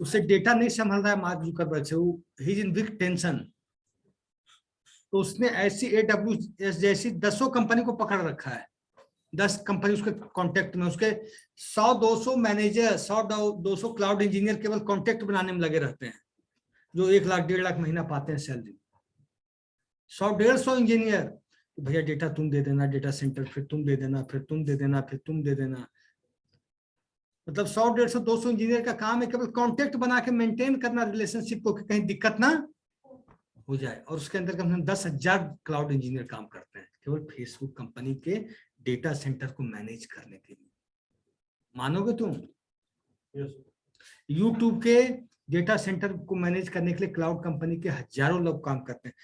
Speaker 1: उससे डेटा नहीं संभल रहा है मार्क जुकरबर्ग से, वो he is in big tension, तो उसने ऐसी AWS जैसी 10 कंपनी को पकड़ रखा है, 10 कंपनी उसके कांटेक्ट में, उसके 100-200 मैनेजर, 100-200 क्लाउड इंजीनियर केवल कांटेक्ट बनाने में लगे रहते हैं, जो 1 लाख 1.5 लाख महीना पाते हैं सैलरी। 100-150 इंजीनियर, भैया डेटा तुम दे देना, डेटा सेंटर फिर तुम दे देना, फिर तुम दे देना, फिर तुम दे देना, मतलब 100-150-200 इंजीनियर का काम है केवल कांटेक्ट बना के मेंटेन करना रिलेशनशिप को, कि कहीं दिक्कत ना हो जाए। और उसके अंदर कम से कम 10,000 क्लाउड इंजीनियर काम करते हैं केवल फेसबुक कंपनी के डेटा सेंटर को मैनेज करने के लिए। मानोगे तुम? यूट्यूब के डेटा सेंटर को मैनेज करने के लिए क्लाउड कंपनी के हजारों लोग काम करते हैं।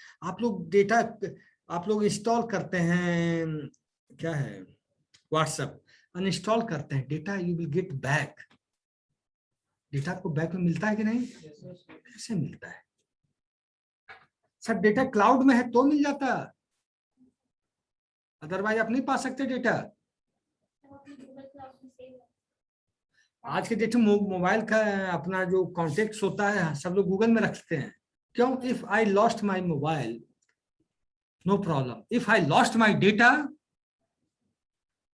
Speaker 1: आप लोग इंस्टॉल करते हैं, क्या है, व्हाट्सएप, अनइंस्टॉल करते हैं, data you will get back, data आपको बैक में मिलता है कि नहीं? कैसे मिलता है? सब डेटा क्लाउड में है तो मिल जाता, अदरवाइज आप नहीं पा सकते डेटा। आज के डेट में मोबाइल का अपना जो कॉन्टेक्ट होता है सब लोग गूगल में रखते हैं। क्यों? If I lost my mobile no problem, if I lost my data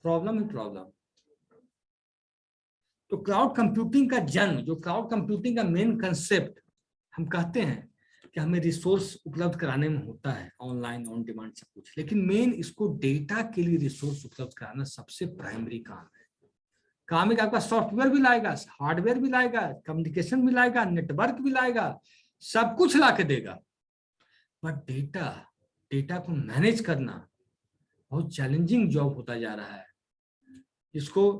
Speaker 1: problem ही प्रॉब्लम। तो क्लाउड कंप्यूटिंग का जन्म, जो क्लाउड कंप्यूटिंग का मेन कंसेप्ट हम कहते हैं कि हमें रिसोर्स उपलब्ध कराने में होता है, ऑनलाइन ऑन डिमांड सब कुछ, लेकिन मेन इसको डेटा के लिए रिसोर्स उपलब्ध कराना सबसे प्राइमरी काम है। काम है कि आपका सॉफ्टवेयर भी लाएगा, हार्डवेयर भी लाएगा, कम्युनिकेशन भी लाएगा, नेटवर्क भी लाएगा, सब कुछ ला के देगा, बट डेटा को मैनेज करना बहुत चैलेंजिंग जॉब होता जा रहा है। इसको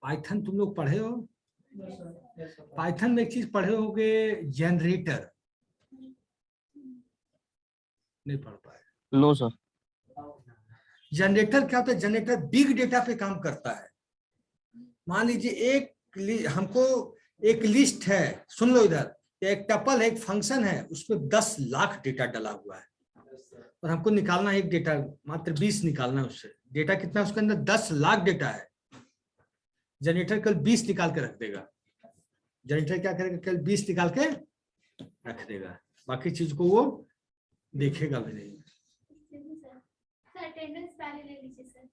Speaker 1: पाइथन तुम लोग पढ़े हो, पाइथन में एक चीज पढ़े होगे, जनरेटर, नहीं पढ़ पाए?
Speaker 3: No sir.
Speaker 1: जनरेटर क्या होता है? जनरेटर बिग डेटा पे काम करता है। मान लीजिए हमको एक लिस्ट है, सुन लो इधर, एक टपल है, एक फंक्शन है, उसमें 10 लाख डेटा डाला हुआ है और हमको निकालना है एक डेटा, मात्र 20 निकालना है उससे। डेटा कितना है उसके अंदर? 10 लाख डेटा है। जनरेटर कल 20 निकाल के रख देगा। जनरेटर क्या करेगा? कल 20 निकाल के रख देगा, बाकी चीज को वो देखेगा भी नहीं।
Speaker 4: सर अटेंडेंस पहले ले लीजिए सर।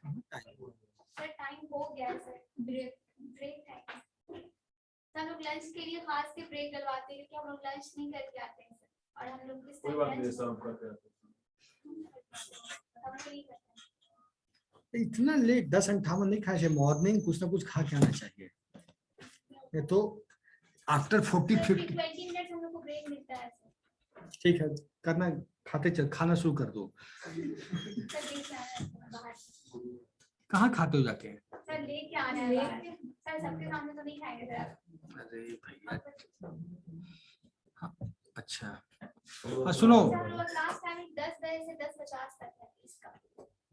Speaker 4: सर टाइम हो गया है सर, ब्रेक टाइम। हम लोग लंच के लिए खास के ब्रेक डलवाते हैं क्योंकि हम लोग लंच नहीं करके आते हैं सर, और हम लोग किस तरह
Speaker 1: इतना लेट 10:58 नहीं खाए, मॉर्निंग कुछ ना कुछ खा के आना चाहिए। ये तो आफ्टर 40-50
Speaker 4: 20 मिनट हम लोग को ब्रेक मिलता है सर।
Speaker 1: ठीक है, करना, खाना शुरू कर दो।
Speaker 4: सर लेके आना है बाहर।
Speaker 1: कहाँ खाते हो जाके?
Speaker 4: सर लेके आना है बाहर। सर सबके सामने तो नहीं खाएंगे सर।
Speaker 1: अरे भैया, हाँ, अच्छा हाँ, सुनो,
Speaker 4: सर हम लोग क्लास टाइमिंग 10 बजे से 10:50 तक है इसका।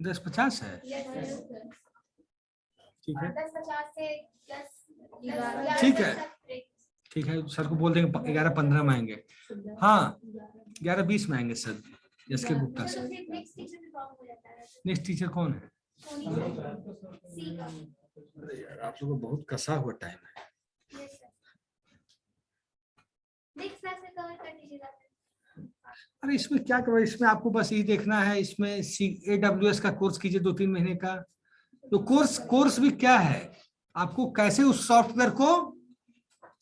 Speaker 1: 10:50 है,
Speaker 4: यस सर।
Speaker 1: ठीक है,
Speaker 4: 10:50 से 10
Speaker 1: ठीक है, ठीक है, सर को बोल देंगे 11:15 में आएंगे। हाँ 11:20 में आएंगे सर, एस के गुप्ता सर।
Speaker 4: नेक्स्ट टीचर भी प्रॉब्लम हो जाता है।
Speaker 1: नेक्स्ट टीचर कौन है?
Speaker 4: सोनी सी का।
Speaker 1: अरे यार, आप लोगों को बहुत कसा हुआ टाइम है।
Speaker 4: Yes sir. नेक्स्ट क्लास में कवर कर दीजिएगा।
Speaker 1: अरे इसमें क्या करो, इसमें आपको बस ये देखना है, इसमें AWS का कोर्स कीजिए 2-3 महीने का। तो कोर्स भी क्या है, आपको कैसे उस सॉफ्टवेयर को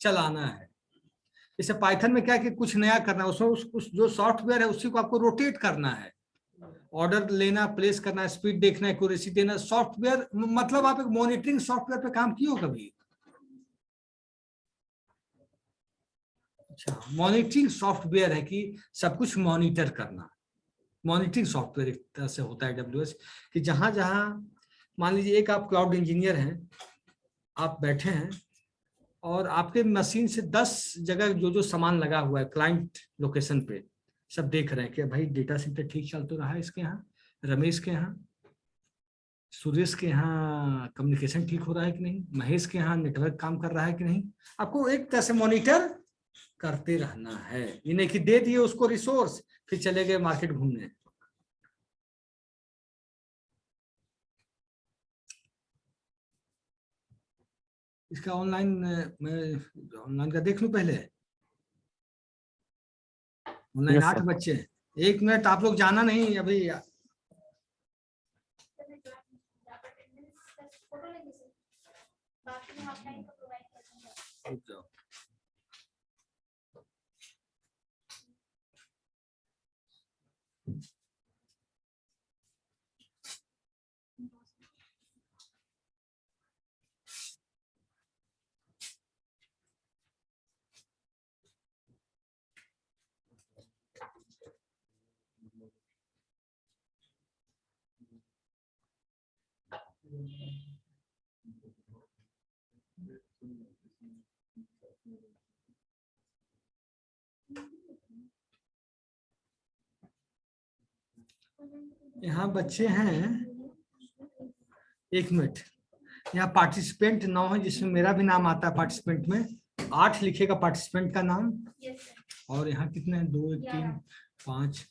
Speaker 1: चलाना है। जैसे पाइथन में क्या है कि कुछ नया करना है, उसमें उस जो सॉफ्टवेयर है उसी को आपको रोटेट करना है, ऑर्डर लेना, प्लेस करना, स्पीड देखना, एक्यूरेसी देना। सॉफ्टवेयर मतलब आप एक मॉनिटरिंग सॉफ्टवेयर पे काम किए हो कभी? अच्छा, मॉनिटरिंग सॉफ्टवेयर है कि सब कुछ मॉनिटर करना। मॉनिटरिंग सॉफ्टवेयर एक तरह से होता है AWS, कि जहां जहां मान लीजिए एक आप क्लाउड इंजीनियर हैं, आप बैठे हैं और आपके मशीन से 10 जगह जो सामान लगा हुआ है क्लाइंट लोकेशन पे, सब देख रहे हैं कि भाई डेटा सेंटर ठीक चल तो रहा है इसके यहाँ, रमेश के यहाँ, सुरेश के यहाँ कम्युनिकेशन ठीक हो रहा है कि नहीं, महेश के यहाँ नेटवर्क काम कर रहा है कि नहीं। आपको एक तरह से मॉनिटर करते रहना है। ये नहीं कि दे दिए उसको रिसोर्स फिर चले गए मार्केट घूमने। इसका ऑनलाइन, मैं ऑनलाइन का देख लूं पहले। ऑनलाइन 8 बच्चे हैं। 1 मिनट, आप लोग जाना नहीं अभी।
Speaker 4: फोटो लेंगे सर, बाकी हम ऑफलाइन को प्रोवाइड कर देंगे।
Speaker 1: यहाँ बच्चे हैं, 1 मिनट, यहाँ पार्टिसिपेंट 9 है जिसमें मेरा भी नाम आता है पार्टिसिपेंट में। 8 लिखेगा पार्टिसिपेंट का नाम।
Speaker 4: Yes sir.
Speaker 1: और यहाँ कितने हैं? 2 1 3 5